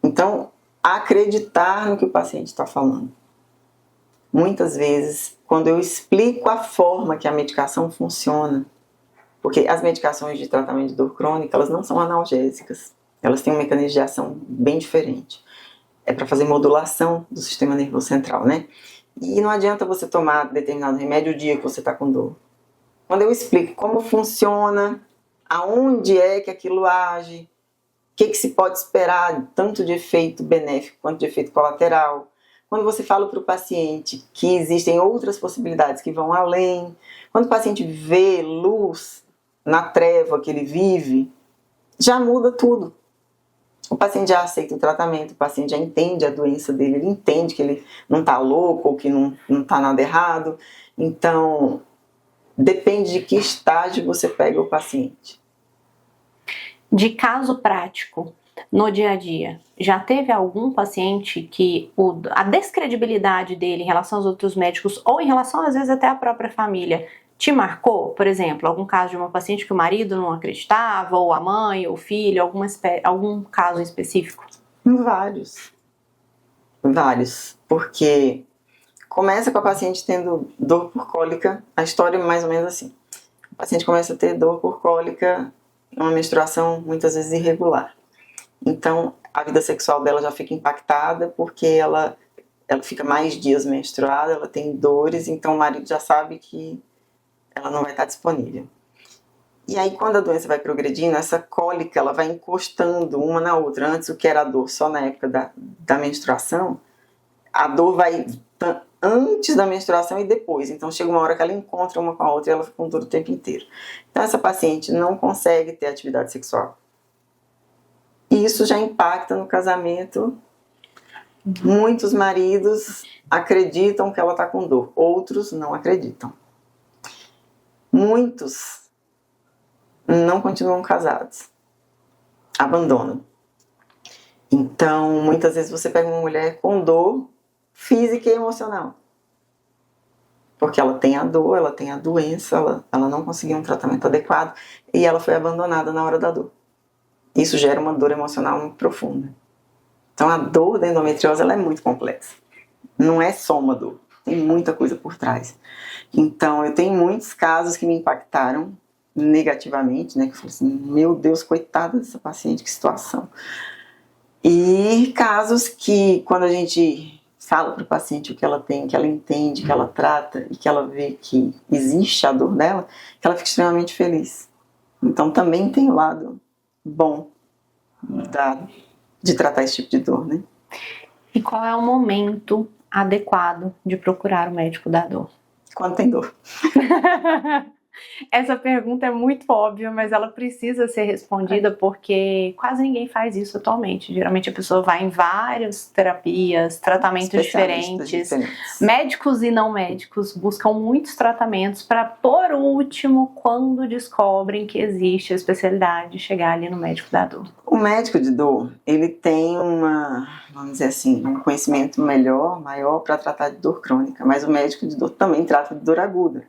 Então, acreditar no que o paciente está falando. Muitas vezes, quando eu explico a forma que a medicação funciona, porque as medicações de tratamento de dor crônica, elas não são analgésicas. Elas têm um mecanismo de ação bem diferente. É para fazer modulação do sistema nervoso central, né? E não adianta você tomar determinado remédio o dia que você está com dor. Quando eu explico como funciona, aonde é que aquilo age, o que se pode esperar, tanto de efeito benéfico quanto de efeito colateral. Quando você fala para o paciente que existem outras possibilidades que vão além. Quando o paciente vê luz na treva que ele vive, já muda tudo. O paciente já aceita o tratamento, o paciente já entende a doença dele, ele entende que ele não está louco ou que não está nada errado. Então, depende de que estágio você pega o paciente. De caso prático, no dia a dia, já teve algum paciente que a descredibilidade dele em relação aos outros médicos ou em relação às vezes até à própria família te marcou? Por exemplo, algum caso de uma paciente que o marido não acreditava, ou a mãe, ou o filho, algum caso específico? Vários, porque começa com a paciente tendo dor por cólica, a história é mais ou menos assim. O paciente começa a ter dor por cólica, uma menstruação muitas vezes irregular. Então, a vida sexual dela já fica impactada porque ela fica mais dias menstruada, ela tem dores, então o marido já sabe que ela não vai estar disponível. E aí, quando a doença vai progredindo, essa cólica ela vai encostando uma na outra. Antes, o que era a dor só na época da menstruação, a dor vai antes da menstruação e depois. Então, chega uma hora que ela encontra uma com a outra e ela fica com dor o tempo inteiro. Então, essa paciente não consegue ter atividade sexual. E isso já impacta no casamento. Muitos maridos acreditam que ela está com dor, outros não acreditam. Muitos não continuam casados, abandonam. Então, muitas vezes você pega uma mulher com dor física e emocional. Porque ela tem a dor, ela tem a doença, ela não conseguiu um tratamento adequado e ela foi abandonada na hora da dor. Isso gera uma dor emocional muito profunda. Então, a dor da endometriose ela é muito complexa. Não é só uma dor, tem muita coisa por trás. Então, eu tenho muitos casos que me impactaram negativamente, né? Que eu falei assim, meu Deus, coitada dessa paciente, que situação. E casos que, quando a gente fala para o paciente o que ela tem, que ela entende, que ela trata e que ela vê que existe a dor dela, que ela fica extremamente feliz. Então, também tem o lado bom de tratar esse tipo de dor, né? E qual é o momento adequado de procurar o médico da dor? Quando tem dor. Essa pergunta é muito óbvia, mas ela precisa ser respondida porque quase ninguém faz isso atualmente. Geralmente a pessoa vai em várias terapias, tratamentos diferentes. Médicos e não médicos buscam muitos tratamentos para, por último, quando descobrem que existe a especialidade, chegar ali no médico da dor. O médico de dor, ele tem vamos dizer assim, um conhecimento maior para tratar de dor crônica, mas o médico de dor também trata de dor aguda.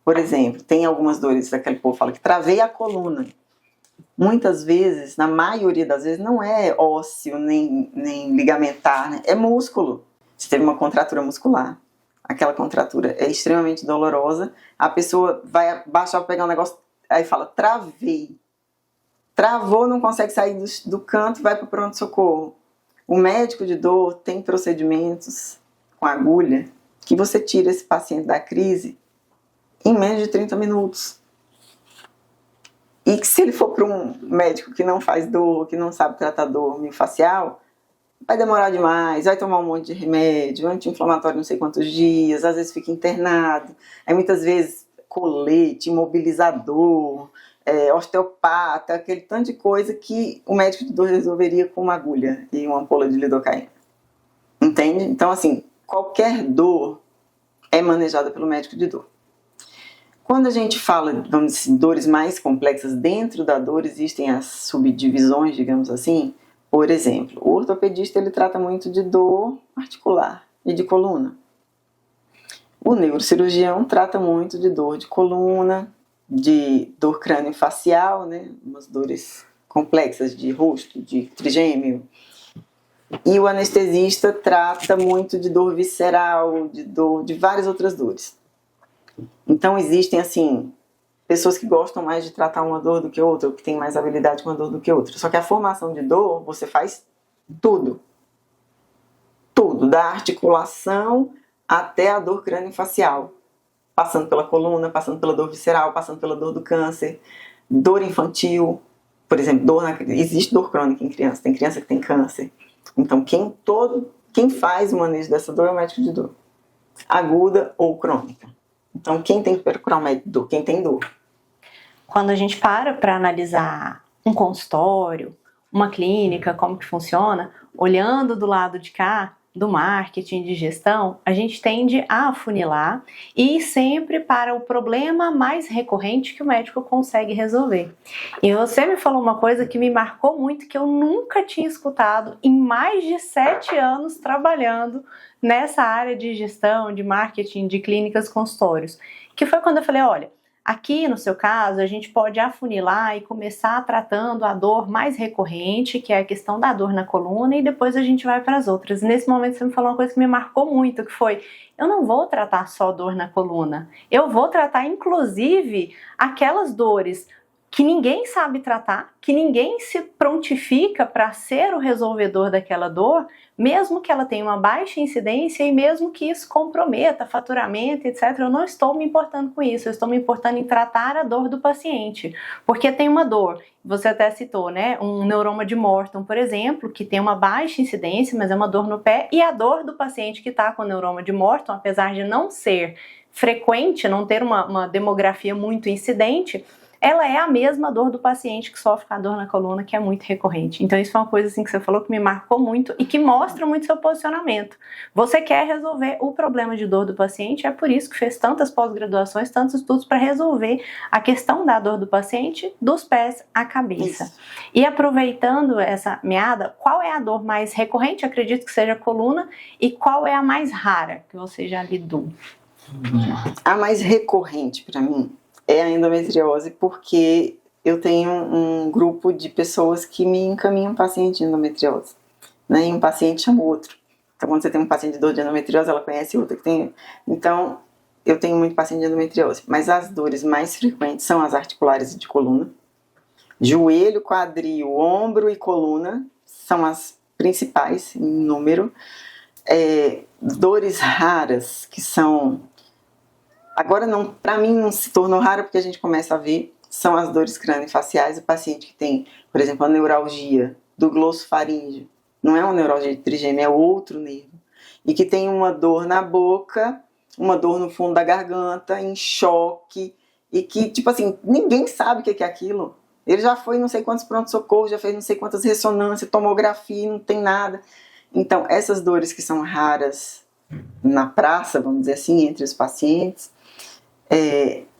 Por exemplo, tem algumas dores, aquele povo fala que travei a coluna. Muitas vezes, na maioria das vezes, não é ósseo nem ligamentar, né? É músculo. Você teve uma contratura muscular. Aquela contratura é extremamente dolorosa. A pessoa vai baixar para pegar um negócio, aí fala, travei. Travou, não consegue sair do canto, vai para o pronto-socorro. O médico de dor tem procedimentos com agulha que você tira esse paciente da crise em menos de 30 minutos. E que se ele for para um médico que não faz dor, que não sabe tratar dor miofascial, vai demorar demais, vai tomar um monte de remédio, anti-inflamatório não sei quantos dias, às vezes fica internado, aí muitas vezes colete, imobilizador, osteopata, aquele tanto de coisa que o médico de dor resolveria com uma agulha e uma ampola de lidocaína. Entende? Então, assim, qualquer dor é manejada pelo médico de dor. Quando a gente fala, vamos dizer, dores mais complexas, dentro da dor existem as subdivisões, digamos assim. Por exemplo, o ortopedista ele trata muito de dor articular e de coluna. O neurocirurgião trata muito de dor de coluna, de dor crânio-facial, né? Umas dores complexas de rosto, de trigêmeo. E o anestesista trata muito de dor visceral, de várias outras dores. Então existem, assim, pessoas que gostam mais de tratar uma dor do que outra, ou que têm mais habilidade com uma dor do que outra. Só que a formação de dor, você faz tudo. Tudo, da articulação até a dor crânio-facial. Passando pela coluna, passando pela dor visceral, passando pela dor do câncer, dor infantil. Por exemplo, existe dor crônica em criança, tem criança que tem câncer. Então quem faz o manejo dessa dor é o médico de dor. Aguda ou crônica. Então, quem tem que procurar um médico de dor? Quem tem dor. Quando a gente para analisar um consultório, uma clínica, como que funciona, olhando do lado de cá, do marketing, de gestão, a gente tende a afunilar e ir sempre para o problema mais recorrente que o médico consegue resolver. E você me falou uma coisa que me marcou muito, que eu nunca tinha escutado em mais de 7 anos trabalhando nessa área de gestão, de marketing, de clínicas, consultórios, que foi quando eu falei, olha, aqui no seu caso a gente pode afunilar e começar tratando a dor mais recorrente, que é a questão da dor na coluna, e depois a gente vai para as outras. Nesse momento você me falou uma coisa que me marcou muito, que foi, eu não vou tratar só dor na coluna, eu vou tratar inclusive aquelas dores que ninguém sabe tratar, que ninguém se prontifica para ser o resolvedor daquela dor, mesmo que ela tenha uma baixa incidência e mesmo que isso comprometa faturamento, etc. Eu não estou me importando com isso, eu estou me importando em tratar a dor do paciente, porque tem uma dor, você até citou, né, um neuroma de Morton, por exemplo, que tem uma baixa incidência, mas é uma dor no pé, e a dor do paciente que está com neuroma de Morton, apesar de não ser frequente, não ter uma demografia muito incidente, ela é a mesma dor do paciente que sofre com a dor na coluna, que é muito recorrente. Então isso foi uma coisa assim que você falou que me marcou muito e que mostra muito seu posicionamento. Você quer resolver o problema de dor do paciente, é por isso que fez tantas pós-graduações, tantos estudos para resolver a questão da dor do paciente dos pés à cabeça. Isso. E aproveitando essa meada, qual é a dor mais recorrente? Acredito que seja a coluna. E qual é a mais rara que você já lidou? A mais recorrente para mim é a endometriose, porque eu tenho um grupo de pessoas que me encaminham paciente de endometriose, né? E um paciente chama o outro. Então, quando você tem um paciente de dor de endometriose, ela conhece outra que tem. Então, eu tenho muito paciente de endometriose, mas as dores mais frequentes são as articulares de coluna. Joelho, quadril, ombro e coluna são as principais em número. Dores raras, que são... Agora, para mim, não se tornou raro porque a gente começa a ver, são as dores crânio-faciais. O paciente que tem, por exemplo, a neuralgia do glossofaríngeo, não é uma neuralgia de trigêmeo, é outro nervo, e que tem uma dor na boca, uma dor no fundo da garganta, em choque, e que, tipo assim, ninguém sabe o que é aquilo. Ele já foi não sei quantos pronto-socorro, já fez não sei quantas ressonâncias, tomografia, não tem nada. Então, essas dores que são raras na praça, vamos dizer assim, entre os pacientes,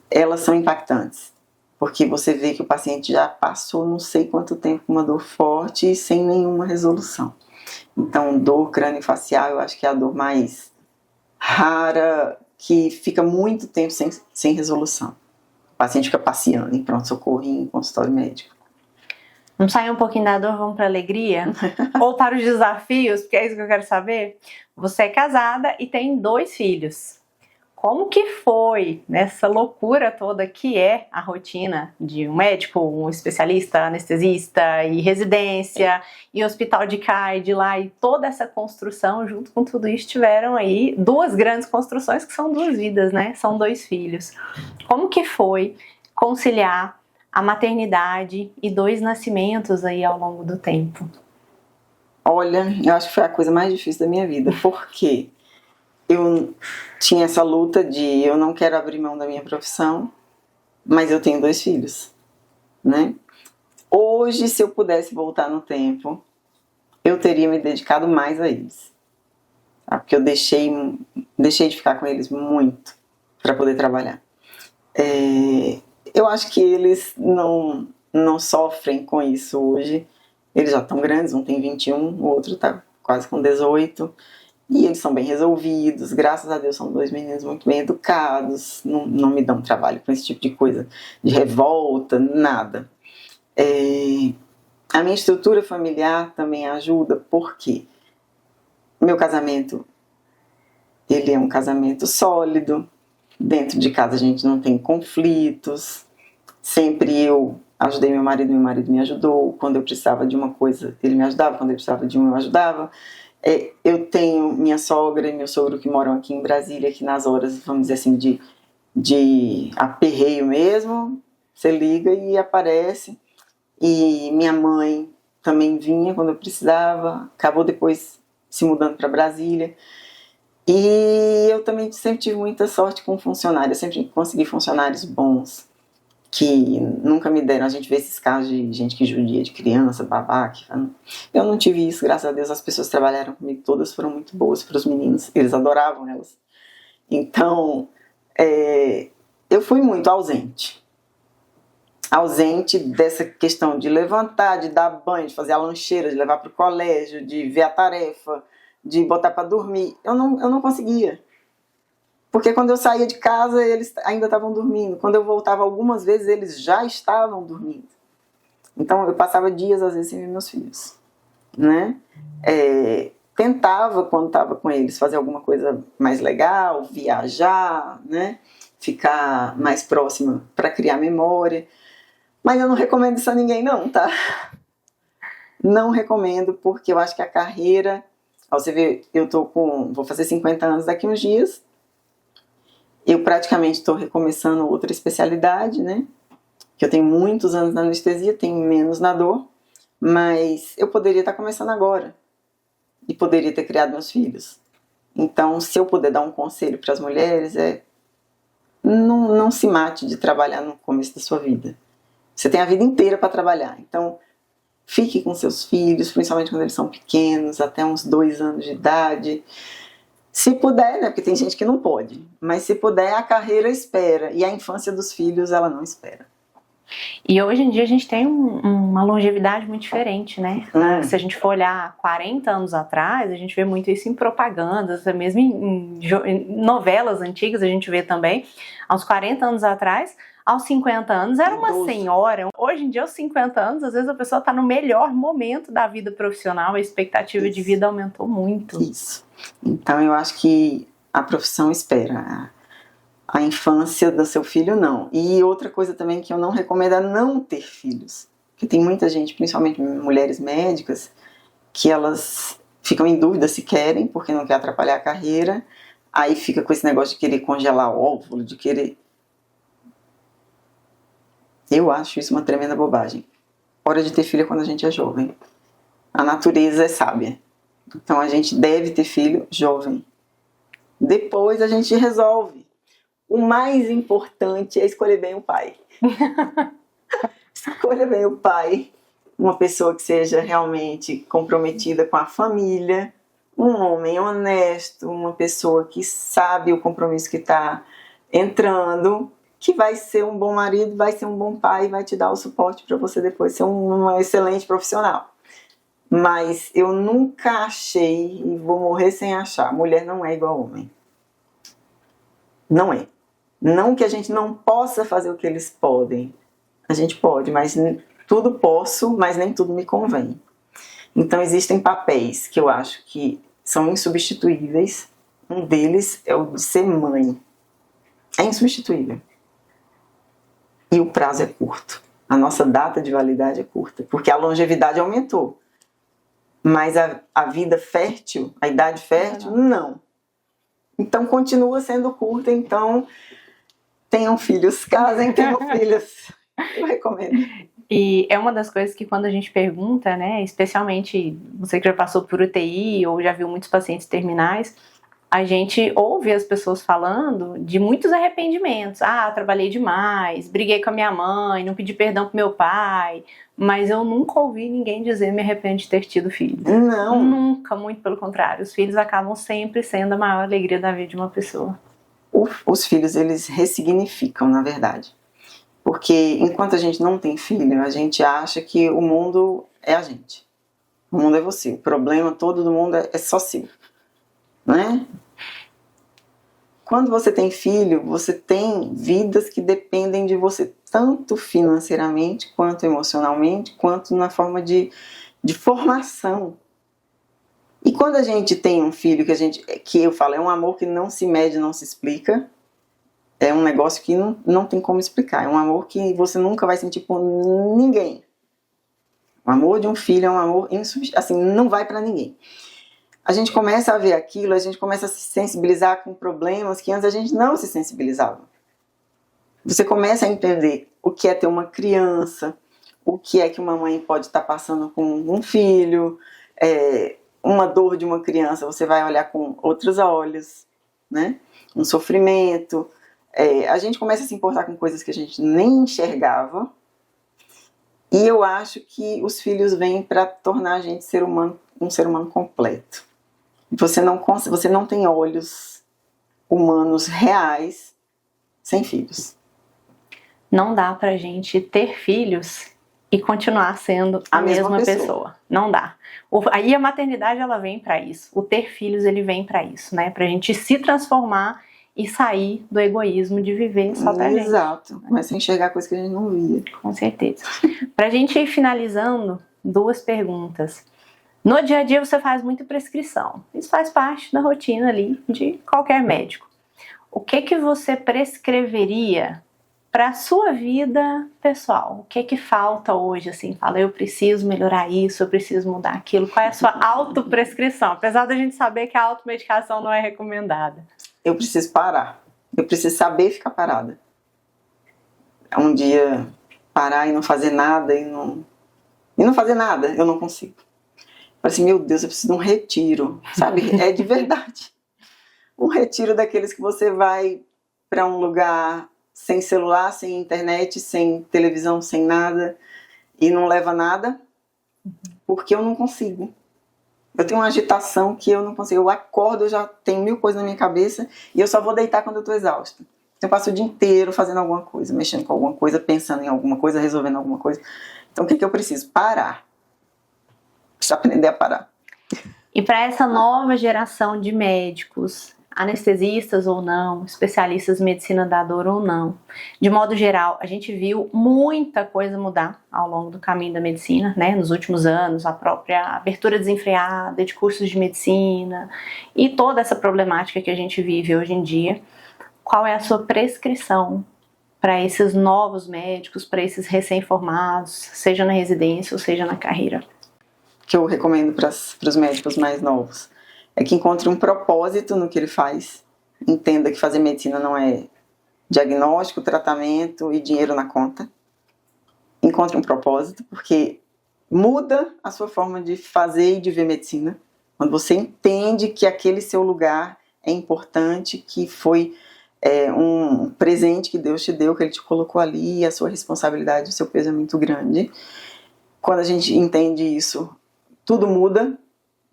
elas são impactantes. Porque você vê que o paciente já passou não sei quanto tempo com uma dor forte e sem nenhuma resolução. Então, dor crâniofacial, eu acho que é a dor mais rara, que fica muito tempo sem resolução. O paciente fica passeando em pronto-socorro, em consultório médico. Vamos sair um pouquinho da dor, vamos para a alegria? Ou para os desafios, porque é isso que eu quero saber. Você é casada e tem 2 filhos. Como que foi nessa loucura toda que é a rotina de um médico, um especialista, anestesista e residência e hospital de cá e de lá, e toda essa construção, junto com tudo isso, tiveram aí 2 grandes construções que são 2 vidas, né? São 2 filhos. Como que foi conciliar a maternidade e 2 nascimentos aí ao longo do tempo? Olha, eu acho que foi a coisa mais difícil da minha vida, porque eu tinha essa luta de eu não quero abrir mão da minha profissão, mas eu tenho 2 filhos, né? Hoje, se eu pudesse voltar no tempo, eu teria me dedicado mais a eles. Tá? Porque eu deixei de ficar com eles muito para poder trabalhar. Eu acho que eles não sofrem com isso hoje. Eles já estão grandes, um tem 21, o outro está quase com 18. E eles são bem resolvidos, graças a Deus são 2 meninos muito bem educados, não me dão trabalho com esse tipo de coisa, de revolta, nada. A minha estrutura familiar também ajuda, porque meu casamento, ele é um casamento sólido, dentro de casa a gente não tem conflitos, sempre eu ajudei meu marido me ajudou, quando eu precisava de uma coisa ele me ajudava, quando ele precisava de uma eu ajudava. Eu tenho minha sogra e meu sogro que moram aqui em Brasília, que nas horas, vamos dizer assim, de aperreio mesmo, você liga e aparece. E minha mãe também vinha quando eu precisava, acabou depois se mudando para Brasília. E eu também sempre tive muita sorte com funcionários, eu sempre consegui funcionários bons, que nunca me deram. A gente vê esses casos de gente que judia de criança, babaca. Eu não tive isso, graças a Deus. As pessoas que trabalharam comigo, todas foram muito boas para os meninos, eles adoravam elas. Então, eu fui muito ausente dessa questão de levantar, de dar banho, de fazer a lancheira, de levar para o colégio, de ver a tarefa, de botar para dormir. Eu não conseguia. Porque quando eu saía de casa, eles ainda estavam dormindo. Quando eu voltava algumas vezes, eles já estavam dormindo. Então, eu passava dias, às vezes, sem ver meus filhos. Né? Tentava, quando estava com eles, fazer alguma coisa mais legal, viajar, né? Ficar mais próxima para criar memória. Mas eu não recomendo isso a ninguém, não, tá? Não recomendo, porque eu acho que a carreira... Você vê, vou fazer 50 anos daqui uns dias. Eu praticamente estou recomeçando outra especialidade, né? Que eu tenho muitos anos na anestesia, tenho menos na dor, mas eu poderia estar começando agora e poderia ter criado meus filhos. Então, se eu puder dar um conselho para as mulheres, não se mate de trabalhar no começo da sua vida. Você tem a vida inteira para trabalhar, então fique com seus filhos, principalmente quando eles são pequenos, até uns 2 anos de idade. Se puder, né, porque tem gente que não pode, mas se puder, a carreira espera, e a infância dos filhos, ela não espera. E hoje em dia a gente tem uma longevidade muito diferente, né? Se a gente for olhar 40 anos atrás, a gente vê muito isso em propagandas, até mesmo em novelas antigas a gente vê também. Aos 40 anos atrás, aos 50 anos era uma senhora. Hoje em dia, aos 50 anos, às vezes a pessoa está no melhor momento da vida profissional, a expectativa de vida aumentou muito. Isso. Então eu acho que a profissão espera, a infância do seu filho não. E outra coisa também que eu não recomendo é não ter filhos. Porque tem muita gente, principalmente mulheres médicas, que elas ficam em dúvida se querem, porque não quer atrapalhar a carreira. Aí fica com esse negócio de querer congelar óvulo, de querer... Eu acho isso uma tremenda bobagem. Hora de ter filho é quando a gente é jovem. A natureza é sábia. Então a gente deve ter filho jovem. Depois a gente resolve. o mais importante é escolher bem o pai. Escolha bem o pai, uma pessoa que seja realmente comprometida com a família, um homem honesto, uma pessoa que sabe o compromisso que está entrando, que vai ser um bom marido, vai ser um bom pai, vai te dar o suporte para você depois ser um excelente profissional. Mas eu nunca achei, e vou morrer sem achar, mulher não é igual a homem. Não é. Não que a gente não possa fazer o que eles podem. A gente pode, mas tudo posso, mas nem tudo me convém. Então existem papéis que eu acho que são insubstituíveis. Um deles é o de ser mãe. É insubstituível. E o prazo é curto. A nossa data de validade é curta, porque a longevidade aumentou. Mas a vida fértil, a idade fértil, não. Então continua sendo curta, então tenham filhos, casem, tenham filhos. Eu recomendo. E é uma das coisas que quando a gente pergunta, né, especialmente você que já passou por UTI ou já viu muitos pacientes terminais, a gente ouve as pessoas falando de muitos arrependimentos. Ah, trabalhei demais, briguei com a minha mãe, não pedi perdão pro meu pai, mas eu nunca ouvi ninguém dizer me arrependo de ter tido filhos. Não. Nunca, muito pelo contrário. Os filhos acabam sempre sendo a maior alegria da vida de uma pessoa. Os filhos, eles ressignificam, na verdade. Porque enquanto a gente não tem filho, a gente acha que o mundo é a gente. O mundo é você. O problema todo do mundo é só seu. Né? Quando você tem filho, você tem vidas que dependem de você, tanto financeiramente, quanto emocionalmente, quanto na forma de formação. E quando a gente tem um filho que eu falo, é um amor que não se mede, não se explica, é um negócio que não tem como explicar, é um amor que você nunca vai sentir por ninguém. O amor de um filho é um amor assim, não vai para ninguém. A gente começa a ver aquilo, a gente começa a se sensibilizar com problemas que antes a gente não se sensibilizava. Você começa a entender o que é ter uma criança, o que é que uma mãe pode estar passando com um filho, uma dor de uma criança, você vai olhar com outros olhos, né? Um sofrimento. A gente começa a se importar com coisas que a gente nem enxergava. E eu acho que os filhos vêm para tornar a gente um ser humano completo. Você não tem olhos humanos reais sem filhos. Não dá pra gente ter filhos e continuar sendo a mesma pessoa. Não dá. Aí a maternidade, ela vem pra isso. O ter filhos, ele vem pra isso, né? Pra gente se transformar e sair do egoísmo de viver só pra gente. Exato. Mas enxergar coisas que a gente não via. Com certeza. Pra gente ir finalizando, 2 perguntas. No dia a dia você faz muita prescrição. Isso faz parte da rotina ali de qualquer médico. O que você prescreveria para a sua vida pessoal? O que falta hoje? Assim, fala, eu preciso melhorar isso, eu preciso mudar aquilo. Qual é a sua autoprescrição? Apesar da gente saber que a automedicação não é recomendada. Eu preciso parar. Eu preciso saber ficar parada. Um dia parar e não fazer nada e não fazer nada, eu não consigo. Falei assim, meu Deus, eu preciso de um retiro, sabe? É de verdade. Um retiro daqueles que você vai para um lugar sem celular, sem internet, sem televisão, sem nada, e não leva nada, porque eu não consigo. Eu tenho uma agitação que eu não consigo. Eu acordo, eu já tenho 1000 coisas na minha cabeça, e eu só vou deitar quando eu estou exausta. Então eu passo o dia inteiro fazendo alguma coisa, mexendo com alguma coisa, pensando em alguma coisa, resolvendo alguma coisa. Então o que eu preciso? Parar. Preciso aprender a parar. E para essa nova geração de médicos, anestesistas ou não, especialistas em medicina da dor ou não, de modo geral, a gente viu muita coisa mudar ao longo do caminho da medicina, né? Nos últimos anos, a própria abertura desenfreada de cursos de medicina e toda essa problemática que a gente vive hoje em dia. Qual é a sua prescrição para esses novos médicos, para esses recém-formados, seja na residência ou seja na carreira? Que eu recomendo para os médicos mais novos é que encontre um propósito no que ele faz. Entenda que fazer medicina não é diagnóstico, tratamento e dinheiro na conta. Encontre um propósito, porque muda a sua forma de fazer e de ver medicina. Quando você entende que aquele seu lugar é importante, que foi é um presente que Deus te deu, que Ele te colocou ali, e a sua responsabilidade, o seu peso é muito grande. Quando a gente entende isso, tudo muda,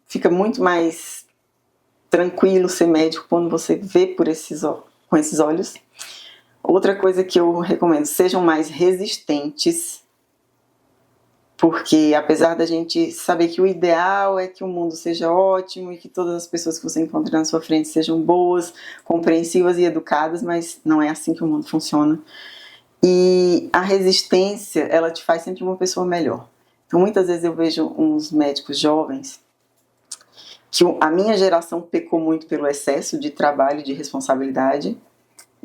fica muito mais tranquilo ser médico quando você vê com esses olhos. Outra coisa que eu recomendo, sejam mais resistentes, porque apesar da gente saber que o ideal é que o mundo seja ótimo e que todas as pessoas que você encontra na sua frente sejam boas, compreensivas e educadas, mas não é assim que o mundo funciona. E a resistência, ela te faz sempre uma pessoa melhor. Então muitas vezes eu vejo uns médicos jovens que a minha geração pecou muito pelo excesso de trabalho e de responsabilidade,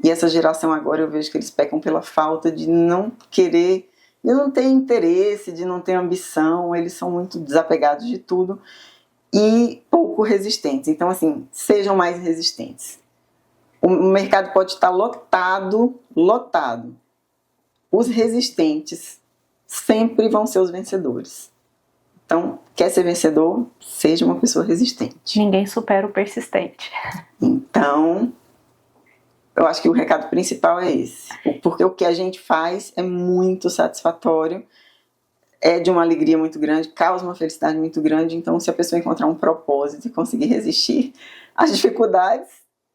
e essa geração agora eu vejo que eles pecam pela falta de não querer, de não ter interesse, de não ter ambição, eles são muito desapegados de tudo e pouco resistentes. Então assim, sejam mais resistentes. O mercado pode estar lotado. Os resistentes sempre vão ser os vencedores. Então, quer ser vencedor? Seja uma pessoa resistente. Ninguém supera o persistente. Então, eu acho que o recado principal é esse. Porque o que a gente faz é muito satisfatório, é de uma alegria muito grande, causa uma felicidade muito grande. Então, se a pessoa encontrar um propósito e conseguir resistir às dificuldades,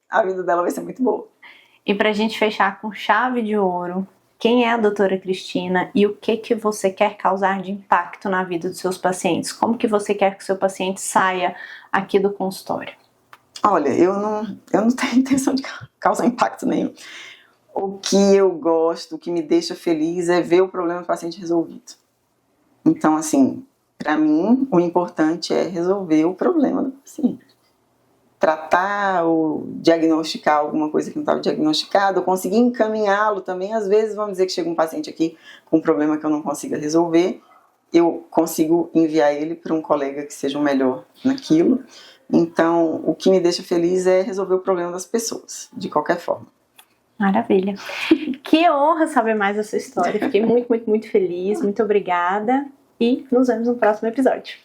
a vida dela vai ser muito boa. E pra gente fechar com chave de ouro, quem é a doutora Cristina e o que você quer causar de impacto na vida dos seus pacientes? Como que você quer que o seu paciente saia aqui do consultório? Olha, eu não tenho intenção de causar impacto nenhum. O que eu gosto, o que me deixa feliz é ver o problema do paciente resolvido. Então, assim, para mim, o importante é resolver o problema do paciente. Tratar ou diagnosticar alguma coisa que não estava diagnosticada, ou conseguir encaminhá-lo também. Às vezes, vamos dizer que chega um paciente aqui com um problema que eu não consiga resolver, eu consigo enviar ele para um colega que seja o melhor naquilo. Então, o que me deixa feliz é resolver o problema das pessoas, de qualquer forma. Maravilha. Que honra saber mais da sua história. Fiquei muito, muito, muito feliz. Muito obrigada e nos vemos no próximo episódio.